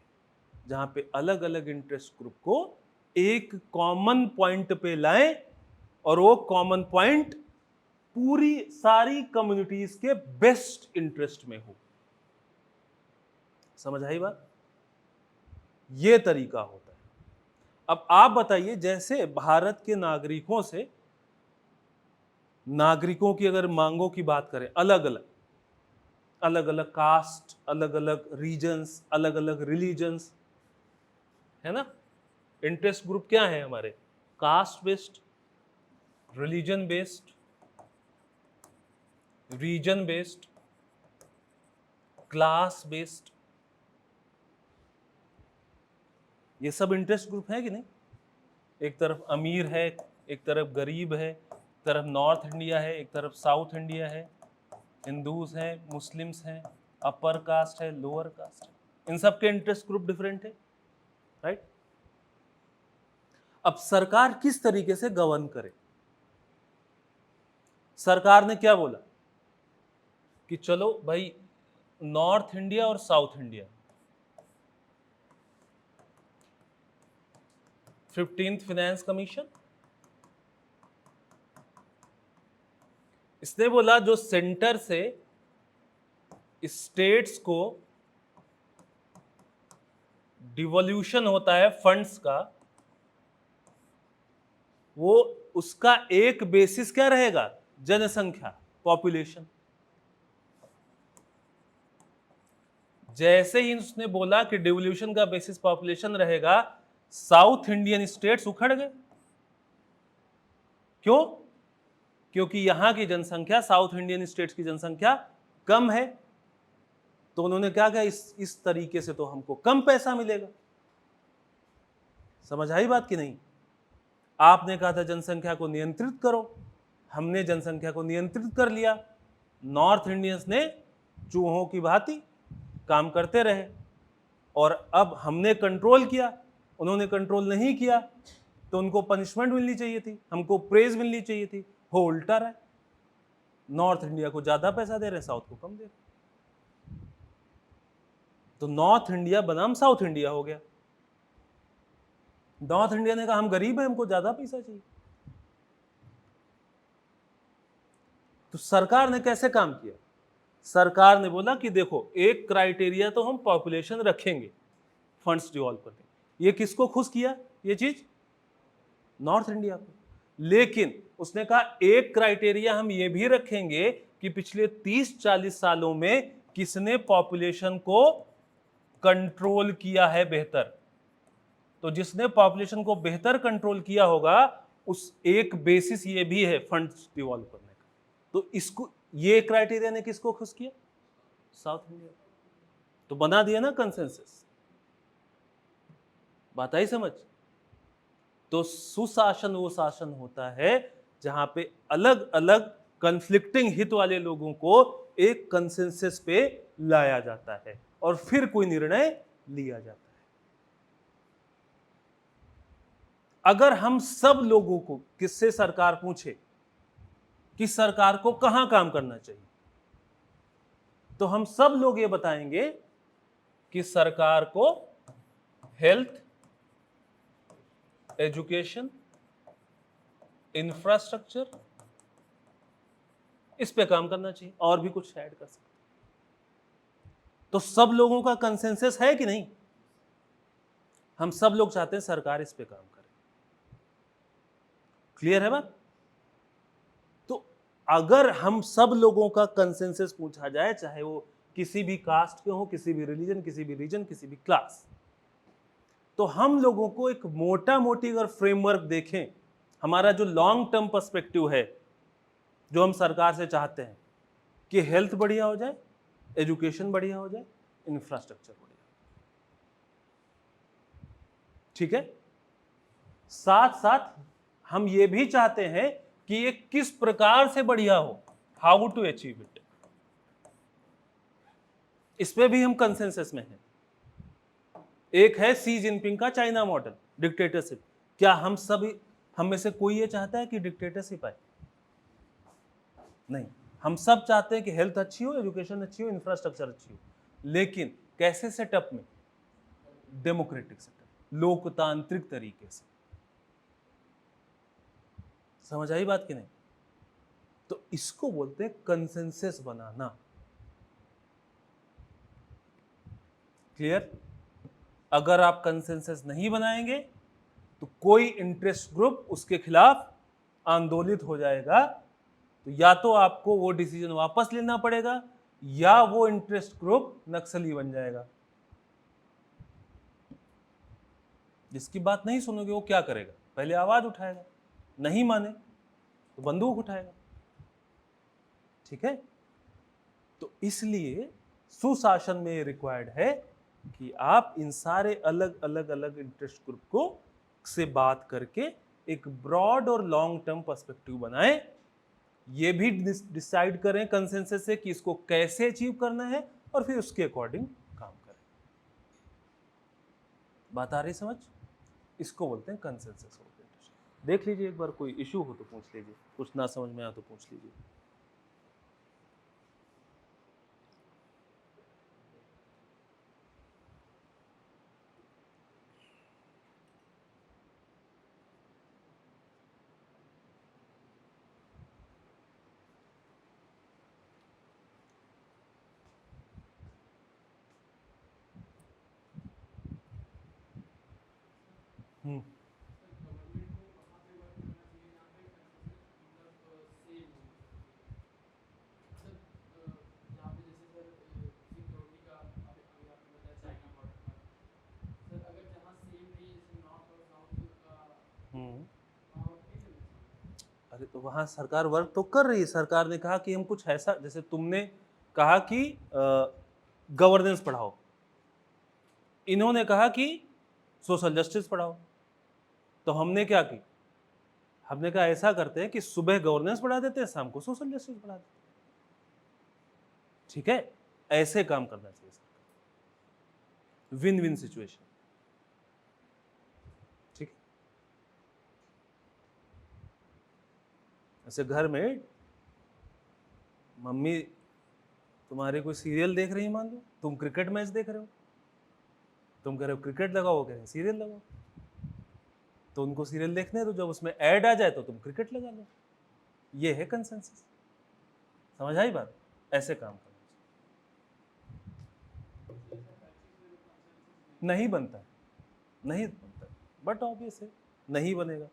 जहां पे अलग अलग इंटरेस्ट ग्रुप को एक कॉमन पॉइंट पे लाएं और वो कॉमन पॉइंट पूरी सारी कम्युनिटीज के बेस्ट इंटरेस्ट में हो। समझ आई बात? ये तरीका होता है। अब आप बताइए, जैसे भारत के नागरिकों की अगर मांगों की बात करें, अलग अलग कास्ट, अलग अलग रीजन्स, अलग अलग रिलीजन्स, है ना? इंटरेस्ट ग्रुप क्या है हमारे? Caste based, religion based, region based, class based. ये सब इंटरेस्ट ग्रुप है कि नहीं? एक तरफ अमीर है, एक तरफ गरीब है, एक तरफ नॉर्थ इंडिया है, एक तरफ साउथ इंडिया है, हिंदूज हैं, मुस्लिम्स हैं, अपर कास्ट है, लोअर कास्ट है। इन सब के इंटरेस्ट ग्रुप डिफरेंट है, राइट? अब सरकार किस तरीके से गवर्न करे? सरकार ने क्या बोला कि चलो भाई नॉर्थ इंडिया और south India 15th finance commission, इसने बोला जो सेंटर से स्टेट्स को डिवोल्यूशन होता है फंड्स का, वो उसका एक बेसिस क्या रहेगा? जनसंख्या, पॉपुलेशन। जैसे ही उसने बोला कि डिवोल्यूशन का बेसिस पॉपुलेशन रहेगा, साउथ इंडियन स्टेट्स उखड़ गए। क्यों? क्योंकि यहां की जनसंख्या, साउथ इंडियन स्टेट्स की जनसंख्या कम है। तो उन्होंने क्या कहा, इस तरीके से तो हमको कम पैसा मिलेगा। समझ आई बात कि नहीं? आपने कहा था जनसंख्या को नियंत्रित करो, हमने जनसंख्या को नियंत्रित कर लिया। नॉर्थ इंडियंस ने चूहों की भांति काम करते रहे और अब हमने कंट्रोल किया, उन्होंने कंट्रोल नहीं किया। तो उनको पनिशमेंट मिलनी चाहिए थी, हमको प्रेज मिलनी चाहिए थी। हो उल्टा रहा है, नॉर्थ इंडिया को ज्यादा पैसा दे रहे, साउथ को कम दे रहे। तो नॉर्थ इंडिया बनाम साउथ इंडिया हो गया। नॉर्थ इंडिया ने कहा हम गरीब हैं, हमको ज्यादा पैसा चाहिए। तो सरकार ने कैसे काम किया? सरकार ने बोला कि देखो, एक क्राइटेरिया तो हम पॉपुलेशन रखेंगे फंड्स डिवॉल्व करने, ये किसको खुश किया ये चीज? नॉर्थ इंडिया को। लेकिन उसने कहा एक क्राइटेरिया हम ये भी रखेंगे कि पिछले 30-40 सालों में किसने पॉपुलेशन को कंट्रोल किया है बेहतर। तो जिसने पॉपुलेशन को बेहतर कंट्रोल किया होगा उस एक बेसिस ये भी है फंड्स डिवॉल्व करने का। तो इसको ये क्राइटेरिया ने किसको खुश किया? South India. तो बना दिया ना कंसेंसस। बात आई समझ? तो सुशासन वो शासन होता है जहां पे अलग अलग कन्फ्लिक्टिंग हित वाले लोगों को एक कंसेंसस पे लाया जाता है और फिर कोई निर्णय लिया जाता है। अगर हम सब लोगों को किससे सरकार पूछे कि सरकार को कहां काम करना चाहिए, तो हम सब लोग ये बताएंगे कि सरकार को हेल्थ, एजुकेशन, इंफ्रास्ट्रक्चर इस पे काम करना चाहिए, और भी कुछ ऐड कर सकते। तो सब लोगों का कंसेंसस है कि नहीं? हम सब लोग चाहते हैं सरकार इस पे काम करे। क्लियर है बात? तो अगर हम सब लोगों का कंसेंसस पूछा जाए, चाहे वो किसी भी कास्ट के हो, किसी भी रिलीजन, किसी भी रीजन, किसी भी क्लास, तो हम लोगों को एक मोटा मोटी अगर फ्रेमवर्क देखें, हमारा जो लॉन्ग टर्म पर्सपेक्टिव है जो हम सरकार से चाहते हैं कि हेल्थ बढ़िया हो जाए, एजुकेशन बढ़िया हो जाए, इंफ्रास्ट्रक्चर बढ़िया, ठीक है। साथ साथ हम ये भी चाहते हैं कि ये किस प्रकार से बढ़िया हो, हाउ टू अचीव इट, इस पे भी हम कंसेंसस में हैं। एक है सी जिनपिंग का चाइना मॉडल, डिक्टेटरशिप। क्या हम में से कोई ये चाहता है कि डिक्टेटरशिप आए? नहीं, हम सब चाहते हैं कि हेल्थ अच्छी हो, एजुकेशन अच्छी हो, इंफ्रास्ट्रक्चर अच्छी हो, लेकिन कैसे सेटअप में? डेमोक्रेटिक सेटअप, लोकतांत्रिक तरीके से। समझ आई बात कि नहीं? तो इसको बोलते हैं कंसेंसस बनाना। क्लियर? अगर आप कंसेंसस नहीं बनाएंगे तो कोई इंटरेस्ट ग्रुप उसके खिलाफ आंदोलित हो जाएगा, तो या तो आपको वो डिसीजन वापस लेना पड़ेगा या वो इंटरेस्ट ग्रुप नक्सली बन जाएगा। जिसकी बात नहीं सुनोगे वो क्या करेगा? पहले आवाज उठाएगा, नहीं माने तो बंदूक उठाएगा, ठीक है। तो इसलिए सुशासन में रिक्वायर्ड है कि आप इन सारे अलग अलग अलग इंटरेस्ट ग्रुप को से बात करके एक ब्रॉड और लॉन्ग टर्म पर्सपेक्टिव बनाएं, ये भी डिसाइड करें कंसेंसस से कि इसको कैसे अचीव करना है और फिर उसके अकॉर्डिंग काम करें। बात आ रही समझ? इसको बोलते हैं कंसेंसस ओरिएंटेशन। देख लीजिए एक बार, कोई इशू हो तो पूछ लीजिए, कुछ ना समझ में आया तो पूछ लीजिए। हम्म अरे तो वहां सरकार वर्क तो कर रही है। सरकार ने कहा कि हम कुछ ऐसा, जैसे तुमने कहा कि गवर्नेंस पढ़ाओ, इन्होंने कहा कि सोशल जस्टिस पढ़ाओ, तो हमने क्या की? हमने कहा ऐसा करते हैं कि सुबह गवर्नेंस पढ़ा देते हैं, शाम को सोशल जस्टिस पढ़ा देते हैं, ठीक है। ऐसे काम करना चाहिए, विन विन सिचुएशन, ठीक है। ऐसे घर में मम्मी तुम्हारे कोई सीरियल देख रही है, मान लो तुम क्रिकेट मैच देख रहे हो, तुम कह रहे हो क्रिकेट लगाओ, कह रहे हैं सीरियल लगाओ, तो उनको सीरियल देखने हैं, तो जब उसमें ऐड आ जाए तो तुम क्रिकेट लगा लो। ये है कंसेंसस। समझ आई बात? ऐसे काम करना चाहिए। नहीं बनता है, नहीं बनता, बट ऑब्वियस है नहीं बनेगा।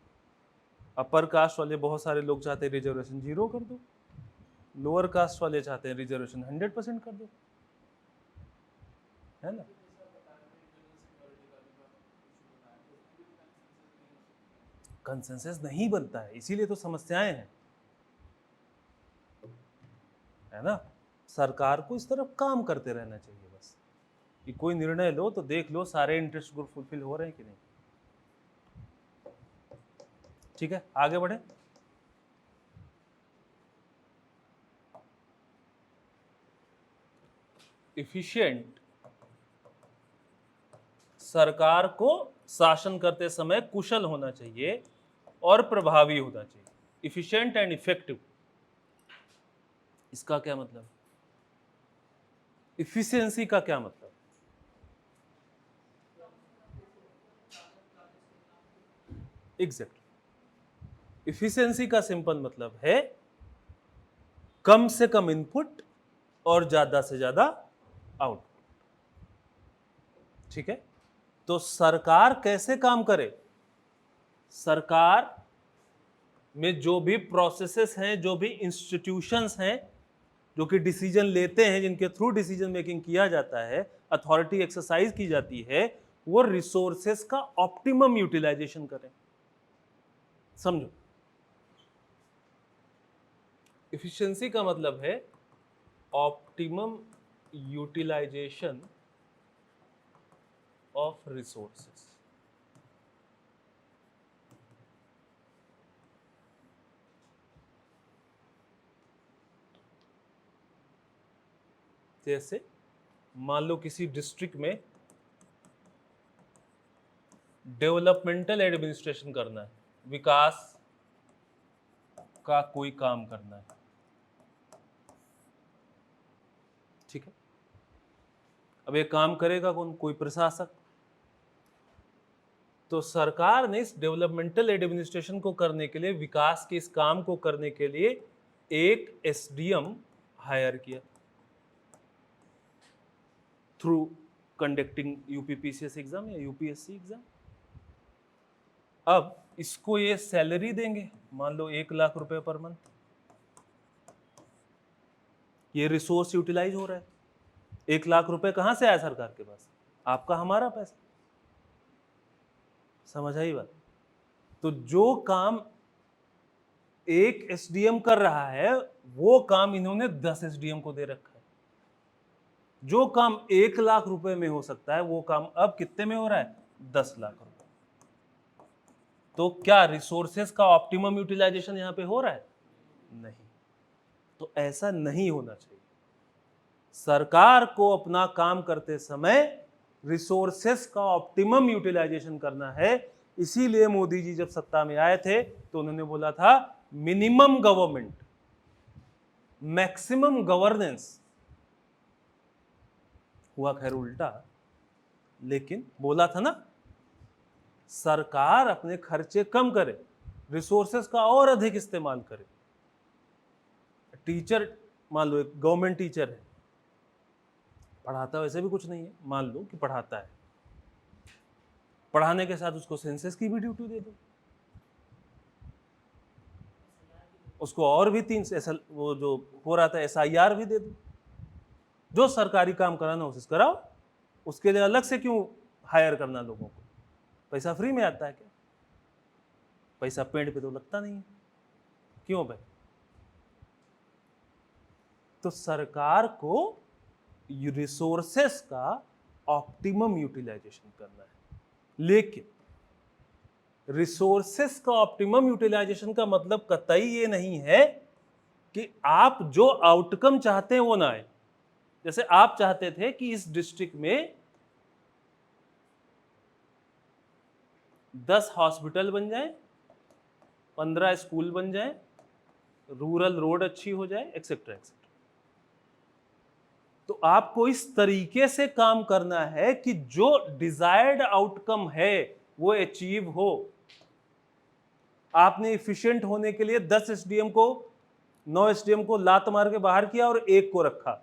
अपर कास्ट वाले बहुत सारे लोग चाहते हैं रिजर्वेशन 0 कर दो, लोअर कास्ट वाले चाहते हैं रिजर्वेशन 100% कर दो, है ना। कंसेंसस नहीं बनता है, इसीलिए तो समस्याएं हैं, है ना। सरकार को इस तरफ काम करते रहना चाहिए बस, कि कोई निर्णय लो तो देख लो सारे इंटरेस्ट ग्रुप फुलफिल हो रहे हैं कि नहीं। ठीक है, आगे बढ़े। इफिशिएंट सरकार को शासन करते समय कुशल होना चाहिए और प्रभावी होना चाहिए। इफिशिएंट एंड इफेक्टिव, इसका क्या मतलब? इफिशिएंसी का क्या मतलब? एग्जैक्टली, इफिशिएंसी का सिंपल मतलब है कम से कम इनपुट और ज्यादा से ज्यादा आउटपुट। ठीक है, तो सरकार कैसे काम करे? सरकार में जो भी प्रोसेसेस हैं, जो भी इंस्टीट्यूशंस हैं जो कि डिसीजन लेते हैं, जिनके थ्रू डिसीजन मेकिंग किया जाता है, अथॉरिटी एक्सरसाइज की जाती है, वो रिसोर्सेस का ऑप्टिमम यूटिलाइजेशन करें। समझो, एफिशिएंसी का मतलब है ऑप्टिमम यूटिलाइजेशन ऑफ रिसोर्सेस। जैसे मान लो किसी डिस्ट्रिक्ट में डेवलपमेंटल एडमिनिस्ट्रेशन करना है, विकास का कोई काम करना है, ठीक है। अब ये काम करेगा कौन? कोई प्रशासक। तो सरकार ने इस डेवलपमेंटल एडमिनिस्ट्रेशन को करने के लिए, विकास के इस काम को करने के लिए एक एसडीएम हायर किया थ्रू कंडक्टिंग यूपीपीसीएस एग्जाम या यूपीएससी एग्जाम। अब इसको ये सैलरी देंगे, मान लो 1 लाख रुपए पर मंथ। ये रिसोर्स यूटिलाइज हो रहा है। 1 लाख रुपए कहां से आया सरकार के पास? आपका हमारा पैसा। समझ आई बात? तो जो काम एक एसडीएम कर रहा है, वो काम इन्होंने 10 एसडीएम को दे रखा है। जो काम 1 लाख रुपए में हो सकता है, वो काम अब कितने में हो रहा है? 10 लाख रुपए। तो क्या रिसोर्सेस का ऑप्टिमम यूटिलाइजेशन यहां पे हो रहा है? नहीं। तो ऐसा नहीं होना चाहिए। सरकार को अपना काम करते समय रिसोर्सेस का ऑप्टिमम यूटिलाइजेशन करना है। इसीलिए मोदी जी जब सत्ता में आए थे तो उन्होंने बोला था मिनिमम गवर्नमेंट, मैक्सिमम गवर्नेंस। हुआ खैर उल्टा, लेकिन बोला था ना, सरकार अपने खर्चे कम करे, रिसोर्सेस का और अधिक इस्तेमाल करे। टीचर, मान लो एक गवर्नमेंट टीचर है, पढ़ाता वैसे भी कुछ नहीं है, मान लो कि पढ़ाता है, पढ़ाने के साथ उसको सेंसस की भी ड्यूटी दे दो, उसको और भी 3 वो जो हो रहा था एसआईआर भी दे दो। जो सरकारी काम कराना उसे कराओ, उसके लिए अलग से क्यों हायर करना लोगों को? पैसा फ्री में आता है क्या? पैसा पेड़ पे तो लगता नहीं है, क्यों भाई? तो सरकार को रिसोर्सेस का ऑप्टिमम यूटिलाइजेशन करना है, लेकिन रिसोर्सेस का ऑप्टिमम यूटिलाइजेशन का मतलब कतई ये नहीं है कि आप जो आउटकम चाहते हैं वो ना आए। जैसे आप चाहते थे कि इस डिस्ट्रिक्ट में 10 हॉस्पिटल बन जाए, 15 स्कूल बन जाए, रूरल रोड अच्छी हो जाए, एक्सेट्रा एक्सेट्रा। तो आपको इस तरीके से काम करना है कि जो डिजायर्ड आउटकम है वो अचीव हो। आपने इफिशिएंट होने के लिए 10 एसडीएम को, 9 एसडीएम को लात मार के बाहर किया और 1 को रखा,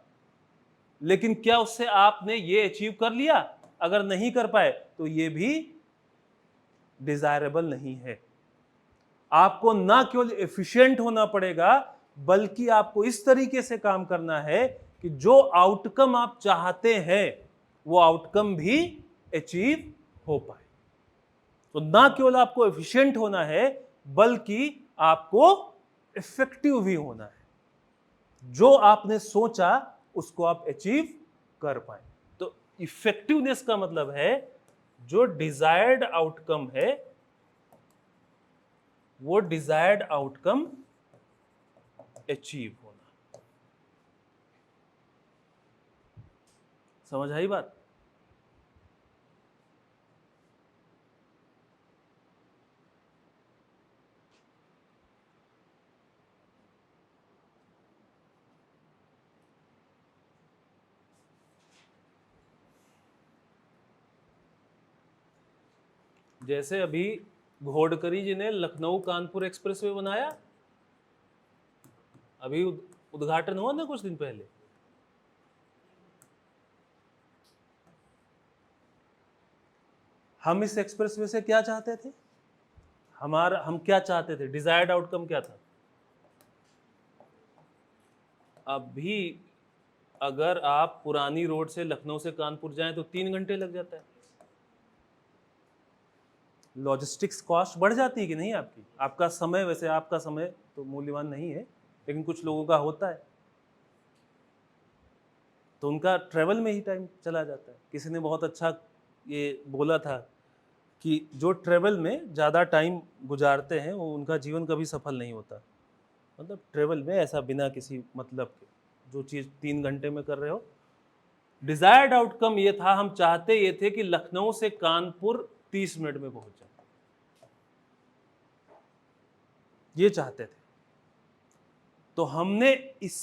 लेकिन क्या उससे आपने ये अचीव कर लिया? अगर नहीं कर पाए तो ये भी डिजायरेबल नहीं है। आपको ना केवल एफिशिएंट होना पड़ेगा, बल्कि आपको इस तरीके से काम करना है कि जो आउटकम आप चाहते हैं वो आउटकम भी अचीव हो पाए। तो ना केवल आपको एफिशिएंट होना है, बल्कि आपको इफेक्टिव भी होना है। जो आपने सोचा उसको आप अचीव कर पाए। तो इफेक्टिवनेस का मतलब है जो डिजायर्ड आउटकम है वो डिजायर्ड आउटकम अचीव होना। समझ आई बात? जैसे अभी घोड़करी जी ने लखनऊ कानपुर एक्सप्रेसवे बनाया, अभी उद्घाटन हुआ ना कुछ दिन पहले। हम इस एक्सप्रेसवे से क्या चाहते थे? हम क्या चाहते थे? डिजायर्ड आउटकम क्या था? अभी अगर आप पुरानी रोड से लखनऊ से कानपुर जाएं तो 3 घंटे लग जाता है। लॉजिस्टिक्स कॉस्ट बढ़ जाती है कि नहीं आपकी? आपका समय, वैसे आपका समय तो मूल्यवान नहीं है, लेकिन कुछ लोगों का होता है, तो उनका ट्रेवल में ही टाइम चला जाता है। किसी ने बहुत अच्छा ये बोला था कि जो ट्रेवल में ज़्यादा टाइम गुजारते हैं वो उनका जीवन कभी सफल नहीं होता। मतलब ट्रेवल में ऐसा बिना किसी मतलब के जो चीज़ 3 घंटे में कर रहे हो। डिजायर्ड आउटकम ये था, हम चाहते ये थे कि लखनऊ से कानपुर 30 मिनट में पहुंच जाए, ये चाहते थे। तो हमने इस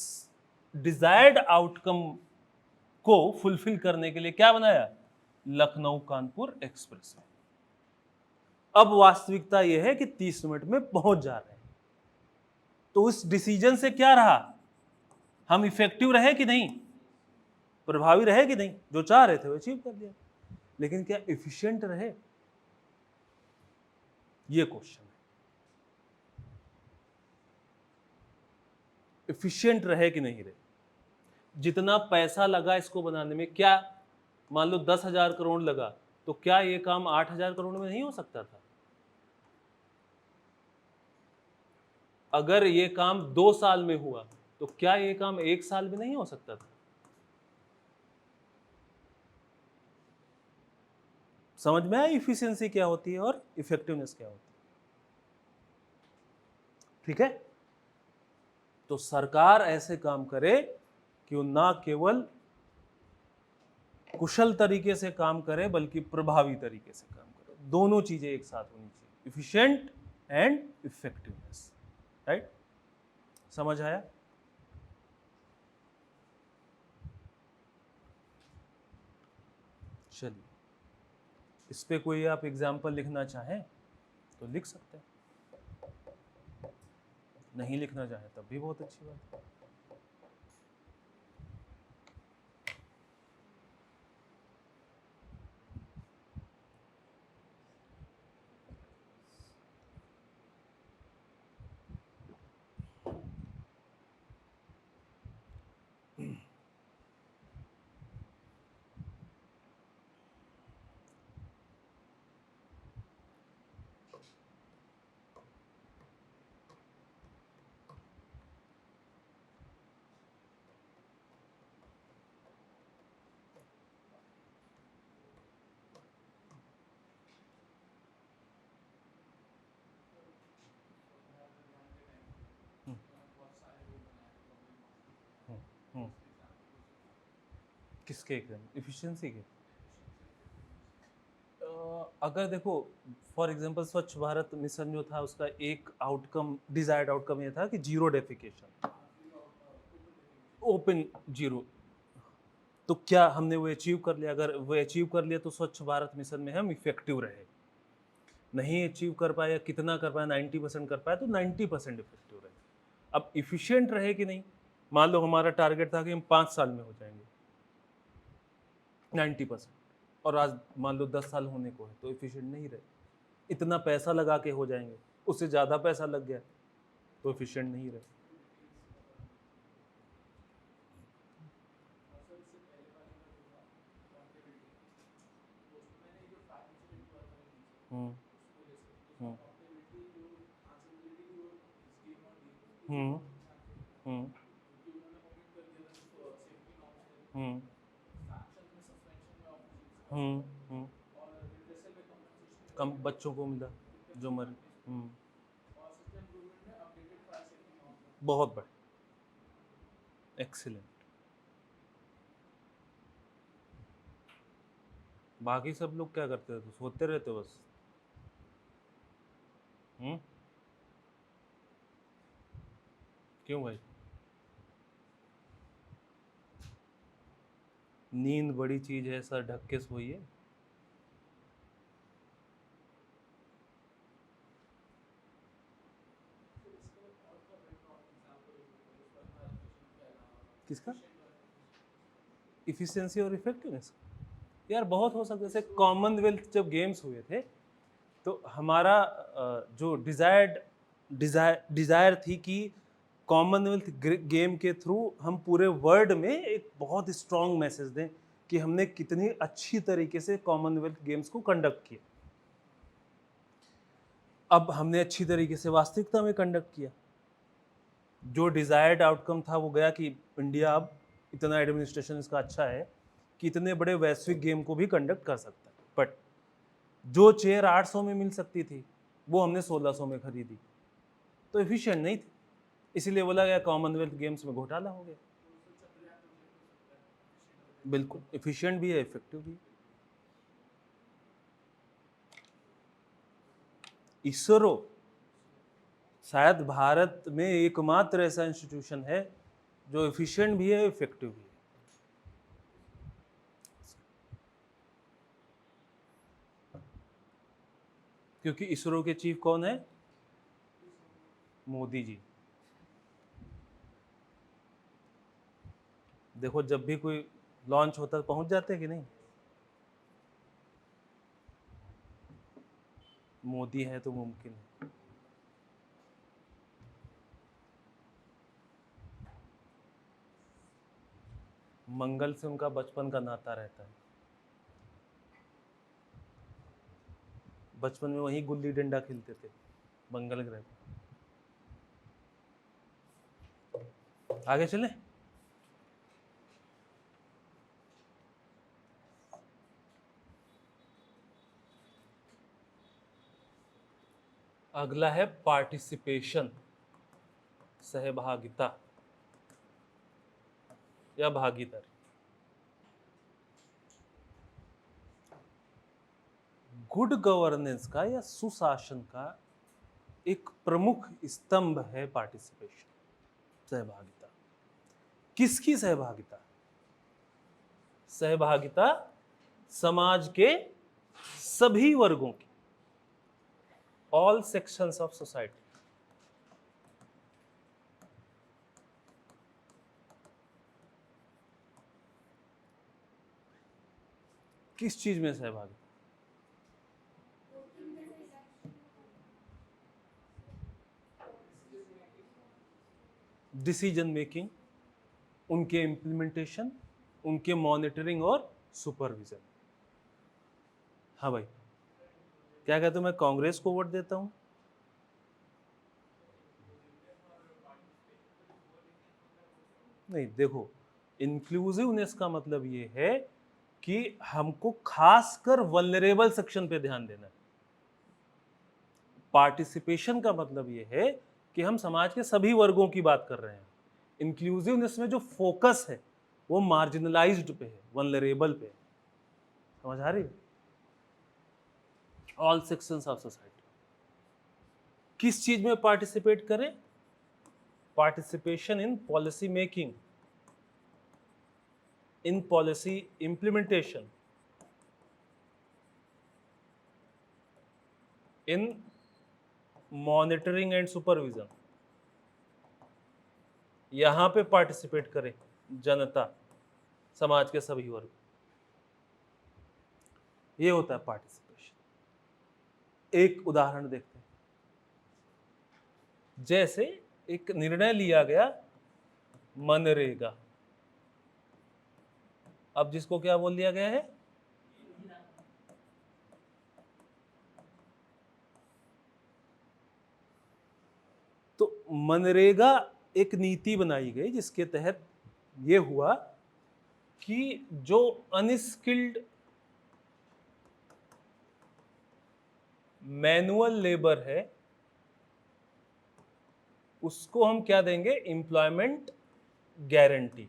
डिजायर्ड आउटकम को फुलफिल करने के लिए क्या बनाया? लखनऊ कानपुर एक्सप्रेस। अब वास्तविकता यह है कि 30 मिनट में पहुंच जा रहे हैं। तो उस डिसीजन से क्या रहा? हम इफेक्टिव रहे कि नहीं? प्रभावी रहे कि नहीं? जो चाह रहे थे वो अचीव कर लिया, लेकिन क्या एफिशिएंट रहे? ये क्वेश्चन है। एफिशिएंट रहे कि नहीं रहे? जितना पैसा लगा इसको बनाने में, क्या मान लो 10,000 करोड़ लगा, तो क्या ये काम 8,000 करोड़ में नहीं हो सकता था? अगर ये काम 2 साल में हुआ, तो क्या ये काम 1 साल में नहीं हो सकता था? समझ में आया इफिशियंसी क्या होती है और इफेक्टिवनेस क्या होती है? ठीक है। तो सरकार ऐसे काम करे कि वो ना केवल कुशल तरीके से काम करे, बल्कि प्रभावी तरीके से काम करे। दोनों चीजें एक साथ होनी चाहिए, इफिशिएंट एंड इफेक्टिवनेस। राइट? समझ आया? चलिए, इस पे कोई आप एग्जाम्पल लिखना चाहें तो लिख सकते हैं, नहीं लिखना चाहें तब भी बहुत अच्छी बात है। किसके इफिशियंसी के? अगर देखो, फॉर एग्जांपल स्वच्छ भारत मिशन जो था, उसका एक आउटकम, डिजायर्ड आउटकम ये था कि जीरो डेफिकेशन, ओपन जीरो। तो क्या हमने वो अचीव कर लिया? अगर वो अचीव कर लिया तो स्वच्छ भारत मिशन में हम इफेक्टिव रहे। नहीं अचीव कर पाए या कितना कर पाए, 90% कर पाए, तो 90% इफेक्टिव रहे। अब इफिशियंट रहे कि नहीं? मान लो हमारा टारगेट था कि हम 5 साल में हो जाएंगे 90%, और आज मान लो 10 साल होने को है, तो इफिशिएंट नहीं रहे। इतना पैसा लगा के हो जाएंगे, उससे ज़्यादा पैसा लग गया तो एफिशिएंट नहीं रहे। हम्म हम्म हम्म हम्म हम्म हम्म कम बच्चों को मिला जो मर हम्म बहुत बढ़िया, एक्सीलेंट। बाकी सब लोग क्या करते थे? तो सोते रहते बस। क्यों भाई? नींद बड़ी चीज है, सर ढक के सोइए। किसका? इफिशिएंसी और इफेक्टिवनेस? यार बहुत हो सकता है। जैसे कॉमनवेल्थ जब गेम्स हुए थे तो हमारा जो डिजायर थी कि कॉमनवेल्थ गेम के थ्रू हम पूरे वर्ल्ड में एक बहुत स्ट्रॉन्ग मैसेज दें कि हमने कितनी अच्छी तरीके से कॉमनवेल्थ गेम्स को कंडक्ट किया। अब हमने अच्छी तरीके से वास्तविकता में कंडक्ट किया, जो डिजायर्ड आउटकम था वो गया कि इंडिया अब इतना एडमिनिस्ट्रेशन इसका अच्छा है कि इतने बड़े वैश्विक गेम को भी कंडक्ट कर सकता है। बट जो चेयर 800 में मिल सकती थी वो हमने 1600 में खरीदी, तो एफिशिएंट नहीं थी, इसीलिए बोला गया कॉमनवेल्थ गेम्स में घोटाला हो गया। बिल्कुल एफिशिएंट भी है, इफेक्टिव भी है। इसरो शायद भारत में एकमात्र ऐसा इंस्टीट्यूशन है जो एफिशिएंट भी है, इफेक्टिव भी है। क्योंकि इसरो के चीफ कौन है? मोदी जी। देखो जब भी कोई लॉन्च होता है पहुंच जाते हैं कि नहीं? मोदी है तो मुमकिन है। मंगल से उनका बचपन का नाता रहता है। बचपन में वही गुल्ली डंडा खेलते थे मंगल ग्रह पे। आगे चले। अगला है पार्टिसिपेशन, सहभागिता या भागीदारी। गुड गवर्नेंस का या सुशासन का एक प्रमुख स्तंभ है पार्टिसिपेशन, सहभागिता। किसकी सहभागिता? सहभागिता समाज के सभी वर्गों की, ऑल सेक्शंस ऑफ सोसाइटी। किस चीज में सहभागिता? डिसीजन मेकिंग, उनके इम्प्लीमेंटेशन, उनके मॉनिटरिंग और सुपरविजन। हाँ भाई, क्या कहते हो? मैं कांग्रेस को वोट देता हूं? नहीं, देखो इंक्लूसिवनेस का मतलब ये है कि हमको खासकर वल्नरेबल सेक्शन पे ध्यान देना है। पार्टिसिपेशन का मतलब ये है कि हम समाज के सभी वर्गों की बात कर रहे हैं। इंक्लूसिवनेस में जो फोकस है वो मार्जिनलाइज्ड पे है, वल्नरेबल पे है। समझ आ रही है? All sections of society. किस चीज में पार्टिसिपेट करें? Participation in policy making, in policy implementation, in monitoring and supervision. यहां पे पार्टिसिपेट करें जनता, समाज के सभी वर्ग। ये होता है पार्टिसिपेशन। एक उदाहरण देखते हैं। जैसे एक निर्णय लिया गया मनरेगा, अब जिसको क्या बोल दिया गया है, तो मनरेगा एक नीति बनाई गई जिसके तहत ये हुआ कि जो अनस्किल्ड मैनुअल लेबर है उसको हम क्या देंगे, एम्प्लॉयमेंट गारंटी,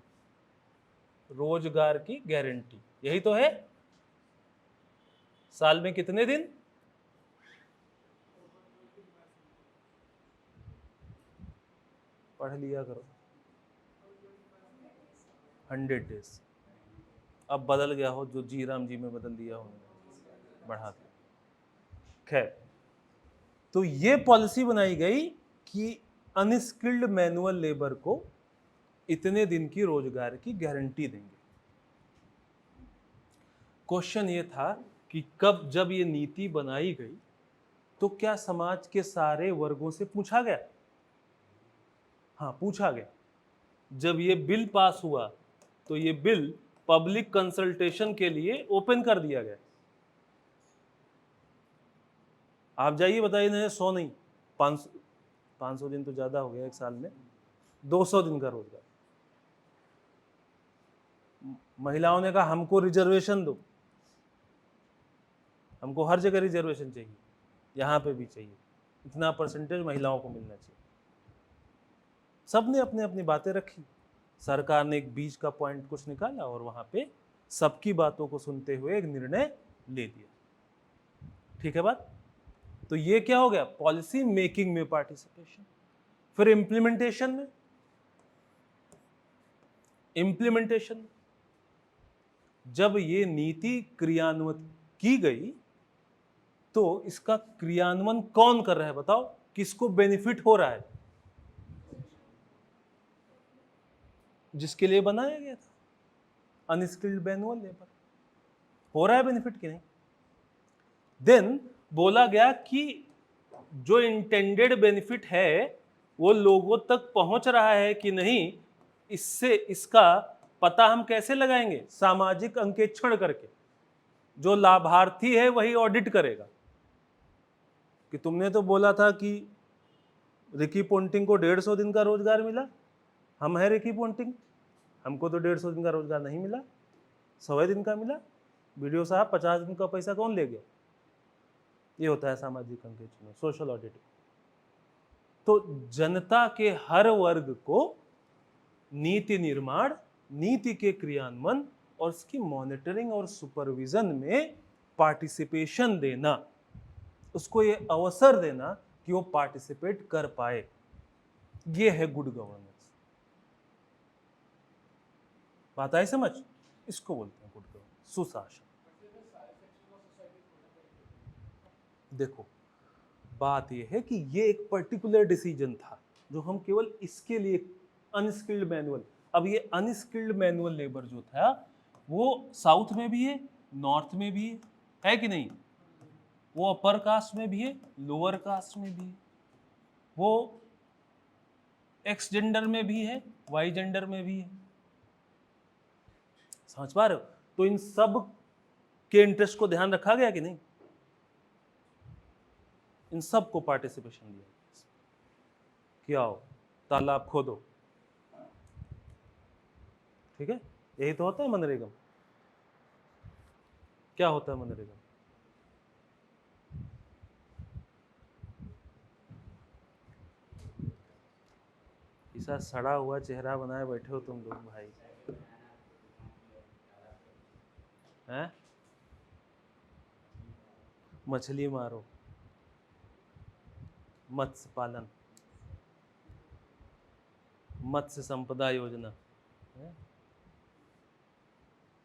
रोजगार की गारंटी। यही तो है। साल में कितने दिन, पढ़ लिया करो, 100 डेज। अब बदल गया हो, जो जी राम जी में बदल दिया हो, बढ़ा दिया। खैर, तो ये पॉलिसी बनाई गई कि अनस्किल्ड मैनुअल लेबर को इतने दिन की रोजगार की गारंटी देंगे। क्वेश्चन ये था कि कब, जब ये नीति बनाई गई तो क्या समाज के सारे वर्गों से पूछा गया? हाँ, पूछा गया। जब ये बिल पास हुआ तो ये बिल पब्लिक कंसल्टेशन के लिए ओपन कर दिया गया। आप जाइए बताइए, नहीं 100 नहीं, 500 दिन तो ज्यादा हो गया एक साल में, 200 दिन का रोजगार। महिलाओं ने कहा हमको रिजर्वेशन दो, हमको हर जगह रिजर्वेशन चाहिए, यहाँ पे भी चाहिए, इतना परसेंटेज महिलाओं को मिलना चाहिए। सबने अपने अपनी बातें रखी, सरकार ने एक बीच का पॉइंट कुछ निकाला और वहां पे सबकी बातों को सुनते हुए एक निर्णय ले दिया। ठीक है बात? तो ये क्या हो गया, पॉलिसी मेकिंग में पार्टिसिपेशन। फिर इम्प्लीमेंटेशन, जब ये नीति क्रियान्वित की गई तो इसका क्रियान्वयन कौन कर रहा है, बताओ, किसको बेनिफिट हो रहा है? जिसके लिए बनाया गया था, अनस्किल्ड मैनुअल लेबर, हो रहा है बेनिफिट कि नहीं? देन बोला गया कि जो इंटेंडेड बेनिफिट है वो लोगों तक पहुंच रहा है कि नहीं, इससे इसका पता हम कैसे लगाएंगे? सामाजिक अंकेक्षण करके। जो लाभार्थी है वही ऑडिट करेगा कि तुमने तो बोला था कि रिकी पोंटिंग को 150 दिन का रोजगार मिला, हम है रिकी पोंटिंग, हमको तो 150 दिन का रोजगार नहीं मिला, 100 दिन का मिला। वीडियो साहब 50 दिन का पैसा कौन ले गया? ये होता है सामाजिक अंकेक्षण, सोशल ऑडिटिंग। तो जनता के हर वर्ग को नीति निर्माण, नीति के क्रियान्वयन और उसकी मॉनिटरिंग और सुपरविजन में पार्टिसिपेशन देना, उसको ये अवसर देना कि वो पार्टिसिपेट कर पाए, ये है गुड गवर्नेंस। बात आई समझ? इसको बोलते हैं गुड गवर्नेंस, सुशासन। देखो, बात यह है कि ये एक पर्टिकुलर डिसीजन था जो हम केवल इसके लिए, अनस्किल्ड मैनुअल। अब ये अनस्किल्ड मैनुअल लेबर जो था वो साउथ में भी है, नॉर्थ में भी है कि नहीं? वो अपर कास्ट में भी है, लोअर कास्ट में भी है, वो एक्स जेंडर में भी है, वाई जेंडर में भी है। समझ पा रहे हो? तो इन सब के इंटरेस्ट को ध्यान रखा गया कि नहीं? इन सब को पार्टिसिपेशन दिया कि आओ तालाब खोदो। ठीक है, यही तो होता है मनरेगा। क्या होता है मनरेगा? ऐसा सड़ा हुआ चेहरा बनाए बैठे हो तुम लोग भाई, हैं? मछली मारो, मत्स्य पालन, मत्स्य संपदा योजना।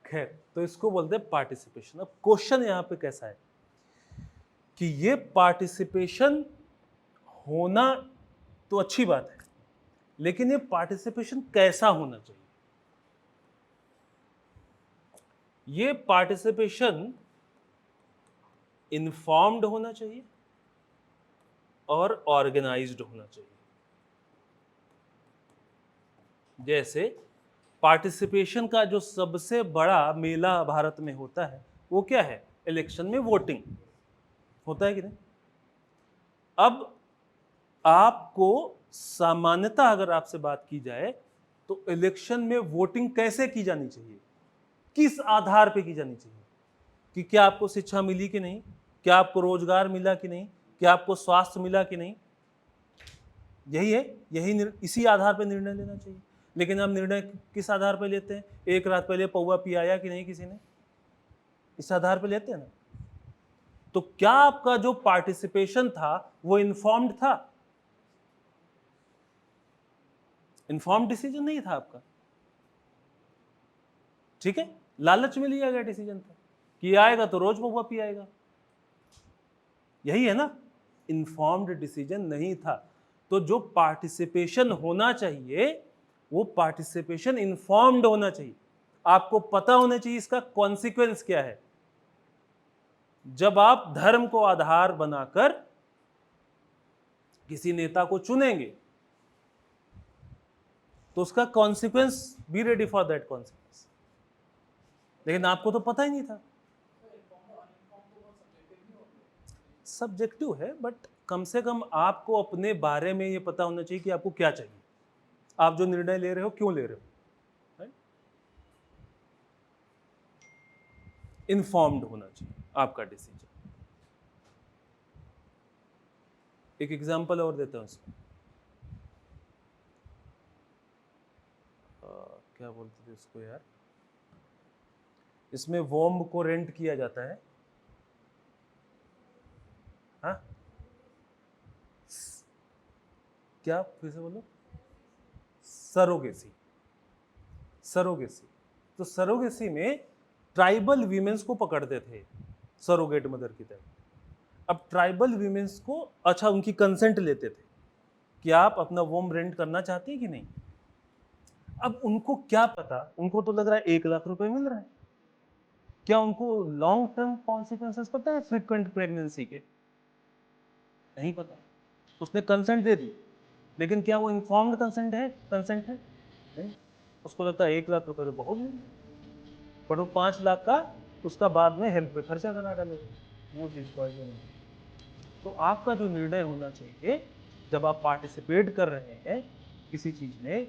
खैर, तो इसको बोलते हैं पार्टिसिपेशन। अब क्वेश्चन यहां पे कैसा है कि ये पार्टिसिपेशन होना तो अच्छी बात है, लेकिन ये पार्टिसिपेशन कैसा होना चाहिए? ये पार्टिसिपेशन इन्फॉर्म्ड होना चाहिए, और ऑर्गेनाइज्ड होना चाहिए। जैसे पार्टिसिपेशन का जो सबसे बड़ा मेला भारत में होता है वो क्या है? इलेक्शन में वोटिंग होता है कि नहीं? अब आपको सामान्यतः अगर आपसे बात की जाए तो इलेक्शन में वोटिंग कैसे की जानी चाहिए, किस आधार पे की जानी चाहिए? कि क्या आपको शिक्षा मिली कि नहीं, क्या आपको रोजगार मिला कि नहीं, क्या आपको स्वास्थ्य मिला कि नहीं, यही है, इसी आधार पर निर्णय लेना चाहिए। लेकिन हम निर्णय किस आधार पर लेते हैं? एक रात पहले पौवा पियाया कि नहीं किसी ने, इस आधार पर लेते हैं ना। तो क्या आपका जो पार्टिसिपेशन था वो इन्फॉर्म्ड था? इन्फॉर्म्ड डिसीजन नहीं था आपका, ठीक है, लालच में लिया गया डिसीजन था कि आएगा तो रोज पौवा पियाएगा, यही है ना, इन्फॉर्म्ड डिसीजन नहीं था। तो जो पार्टिसिपेशन होना चाहिए वो पार्टिसिपेशन इन्फॉर्म्ड होना चाहिए, आपको पता होना चाहिए इसका कॉन्सिक्वेंस क्या है। जब आप धर्म को आधार बनाकर किसी नेता को चुनेंगे तो उसका consequence, be ready for that consequence. लेकिन आपको तो पता ही नहीं था। सब्जेक्टिव है, बट कम से कम आपको अपने बारे में ये पता होना चाहिए कि आपको क्या चाहिए, आप जो निर्णय ले रहे हो क्यों ले रहे हो, इन्फॉर्म्ड होना चाहिए आपका डिसीजन। एक एग्जांपल और देता हूं इसमें, क्या बोलते थे इसको यार, इसमें वॉम्ब को रेंट किया जाता है, हाँ क्या, फिर से बोलो, सरोगेसी। सरोगेसी, तो सरोगेसी में ट्राइबल वीमेंस को पकड़ते थे सरोगेट मदर की तरह। अब ट्राइबल वीमेंस को, अच्छा, उनकी कंसेंट लेते थे कि आप अपना वोम रेंट करना चाहते हैं कि नहीं। अब उनको क्या पता, उनको तो लग रहा है 1 लाख रुपए मिल रहा है, क्या उनको लॉन्ग टर्म कॉन्सिक्वेंसेस पता है फ्रीक्वेंट प्रेगनेंसी के? नहीं पता। उसने कंसेंट दे दी, लेकिन क्या वो इन्फॉर्म्ड कंसेंट है? नहीं। उसको लगता है 1 लाख रुपए तो बहुत है, पर वो 5 लाख का उसका बाद में हेल्थ पे खर्चा करा डाले, वो चीज को नहीं। तो आपका जो निर्णय होना चाहिए जब आप पार्टिसिपेट कर रहे हैं किसी चीज में,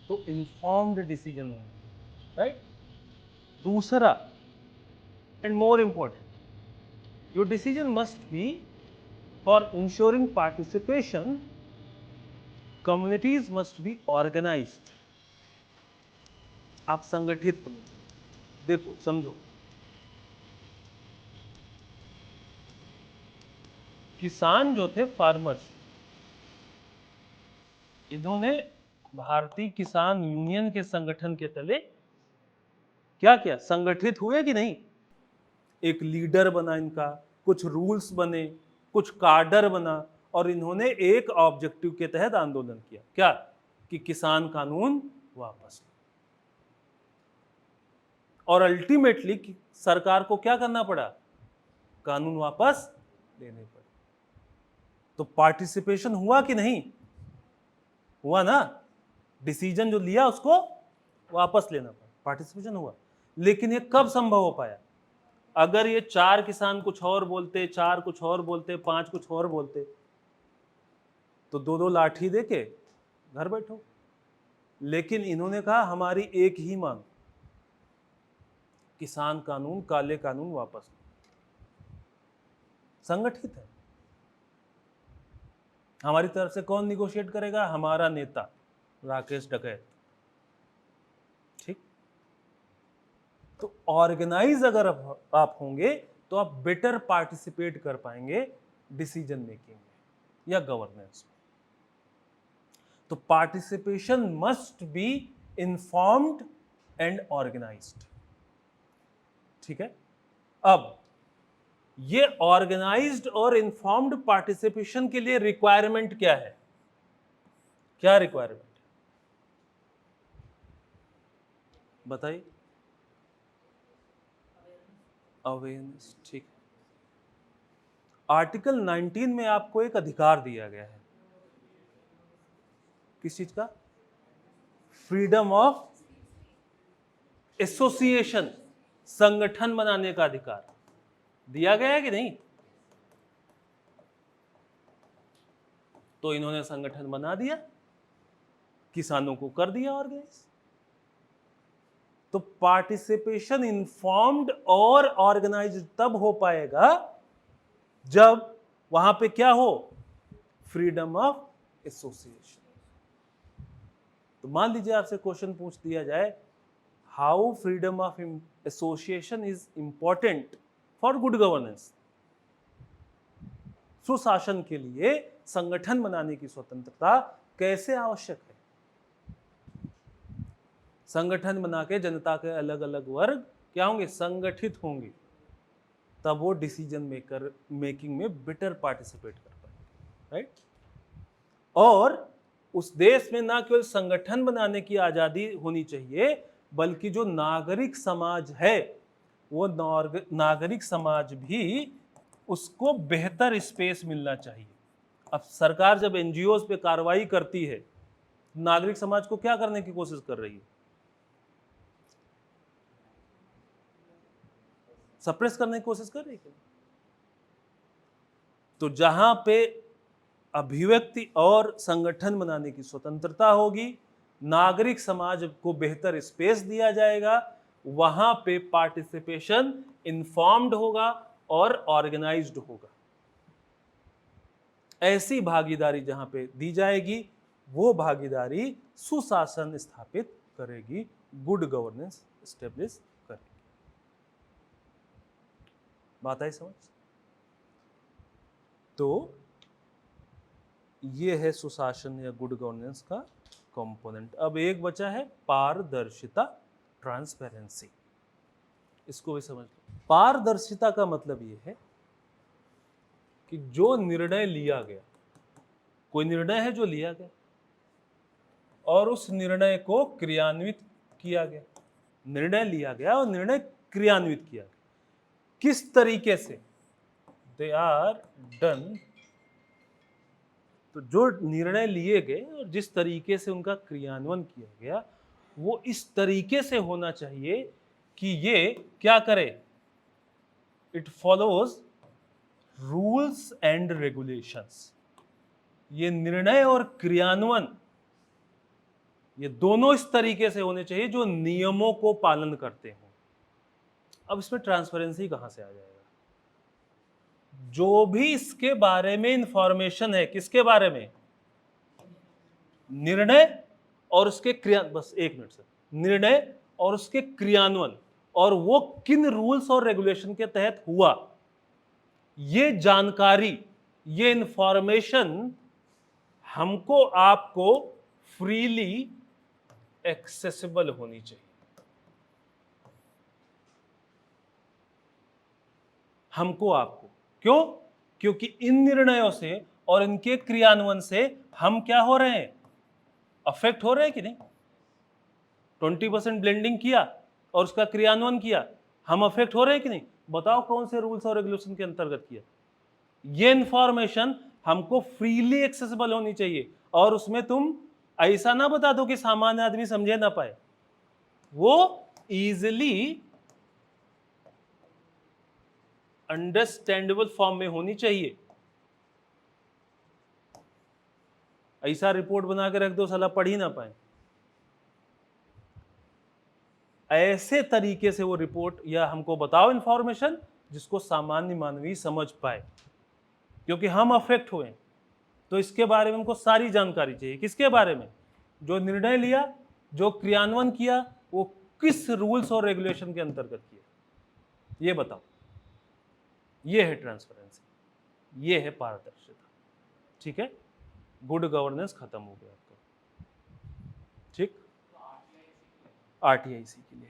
तो इन्फॉर्म्ड डिसीजन होना, राइट। दूसरा and more important, your decision must be for ensuring participation, communities must be organised. आप संगठित बनो। देखो समझो, किसान जो थे, फार्मर्स, इन्होंने भारतीय किसान यूनियन के संगठन के तले क्या किया? संगठित हुए कि नहीं? एक लीडर बना इनका, कुछ रूल्स बने, कुछ कार्डर बना, और इन्होंने एक ऑब्जेक्टिव के तहत आंदोलन किया, क्या? कि किसान कानून वापस। और अल्टीमेटली सरकार को क्या करना पड़ा? कानून वापस लेने पड़े। तो पार्टिसिपेशन हुआ कि नहीं? हुआ ना, डिसीजन जो लिया उसको वापस लेना पड़ा, पार्टिसिपेशन हुआ। लेकिन ये कब संभव हो पाया? अगर ये 4 किसान कुछ और बोलते, 4 कुछ और बोलते, 5 कुछ और बोलते, तो 2-2 लाठी देके घर बैठो। लेकिन इन्होंने कहा हमारी एक ही मांग, किसान कानून, काले कानून वापस। संगठित है। हमारी तरफ से कौन निगोशिएट करेगा? हमारा नेता राकेश डकैत, ठीक। तो ऑर्गेनाइज अगर आप होंगे तो आप बेटर पार्टिसिपेट कर पाएंगे डिसीजन मेकिंग में या गवर्नेंस में। तो participation must be informed and organised, ठीक है। अब ये ऑर्गेनाइज्ड और इन्फॉर्म्ड पार्टिसिपेशन के लिए रिक्वायरमेंट क्या है? क्या रिक्वायरमेंट बताइए? अवेयरनेस, ठीक है। आर्टिकल 19 में आपको एक अधिकार दिया गया है, किस चीज का? फ्रीडम ऑफ एसोसिएशन, संगठन बनाने का अधिकार दिया गया है कि नहीं? तो इन्होंने संगठन बना दिया, किसानों को कर दिया ऑर्गेनाइज। तो पार्टिसिपेशन इन्फॉर्म्ड और ऑर्गेनाइज्ड तब हो पाएगा जब वहां पे क्या हो? Freedom of association. तो मान लीजिए आपसे क्वेश्चन पूछ दिया जाए, how freedom of association is important for good governance. सुशासन के लिए संगठन बनाने की स्वतंत्रता कैसे आवश्यक है? संगठन बना के जनता के अलग अलग वर्ग क्या होंगे? संगठित होंगे, तब वो डिसीजन मेकिंग में बेटर पार्टिसिपेट कर पाएंगे, राइट? और उस देश में ना केवल संगठन बनाने की आजादी होनी चाहिए, बल्कि जो नागरिक समाज है वो नागरिक समाज भी उसको बेहतर स्पेस मिलना चाहिए। अब सरकार जब एनजीओज पे कार्रवाई करती है, नागरिक समाज को क्या करने की कोशिश कर रही है? सप्रेस करने की कोशिश कर रही है। तो जहां पे अभिव्यक्ति और संगठन बनाने की स्वतंत्रता होगी, नागरिक समाज को बेहतर स्पेस दिया जाएगा, वहां पे पार्टिसिपेशन इन्फॉर्म्ड होगा और ऑर्गेनाइज्ड होगा। ऐसी भागीदारी जहां पे दी जाएगी, वो भागीदारी सुशासन स्थापित करेगी, गुड गवर्नेंस एस्टेब्लिश करेगी। बात आई समझ? तो ये है सुशासन या गुड गवर्नेंस का कंपोनेंट। अब एक बचा है पारदर्शिता, ट्रांसपेरेंसी। इसको भी समझ लो। पारदर्शिता का मतलब ये है कि जो निर्णय लिया गया, कोई निर्णय है जो लिया गया और उस निर्णय को क्रियान्वित किया गया। निर्णय लिया गया और निर्णय क्रियान्वित किया गया, किस तरीके से? They are done. तो जो निर्णय लिए गए और जिस तरीके से उनका क्रियान्वयन किया गया, वो इस तरीके से होना चाहिए कि ये क्या करे? It follows rules and regulations. ये निर्णय और क्रियान्वयन ये दोनों इस तरीके से होने चाहिए जो नियमों को पालन करते हो। अब इसमें ट्रांसपेरेंसी कहां से आ जाएगा? जो भी इसके बारे में इंफॉर्मेशन है, किसके बारे में? निर्णय और उसके क्रिया, बस एक मिनट सर, निर्णय और उसके क्रियान्वयन और वो किन रूल्स और रेगुलेशन के तहत हुआ, ये जानकारी, ये इंफॉर्मेशन हमको आपको फ्रीली एक्सेसिबल होनी चाहिए। हमको आपको, क्यों? क्योंकि इन निर्णयों से और इनके क्रियान्वयन से हम क्या हो रहे हैं? अफेक्ट हो रहे हैं कि नहीं? 20% ब्लेंडिंग किया और उसका क्रियान्वयन किया, हम अफेक्ट हो रहे हैं कि नहीं? बताओ कौन से रूल्स और रेगुलेशन के अंतर्गत किया? ये इंफॉर्मेशन हमको फ्रीली एक्सेसिबल होनी चाहिए और उसमें तुम ऐसा ना बता दो कि सामान्य आदमी समझे ना पाए, वो इजिली अंडरस्टैंडेबल फॉर्म में होनी चाहिए। ऐसा रिपोर्ट बना के रख दो साला पढ़ ही ना पाए। ऐसे तरीके से वो रिपोर्ट या हमको बताओ इंफॉर्मेशन जिसको सामान्य मानवी समझ पाए, क्योंकि हम अफेक्ट हुए, तो इसके बारे में हमको सारी जानकारी चाहिए। किसके बारे में? जो निर्णय लिया, जो क्रियान्वयन किया, वो किस रूल्स और रेगुलेशन के अंतर्गत किया, ये बताओ। ये है ट्रांसपेरेंसी, ये है पारदर्शिता। ठीक है, गुड गवर्नेंस खत्म हो गया आपका। ठीक, आरटीआईसी के लिए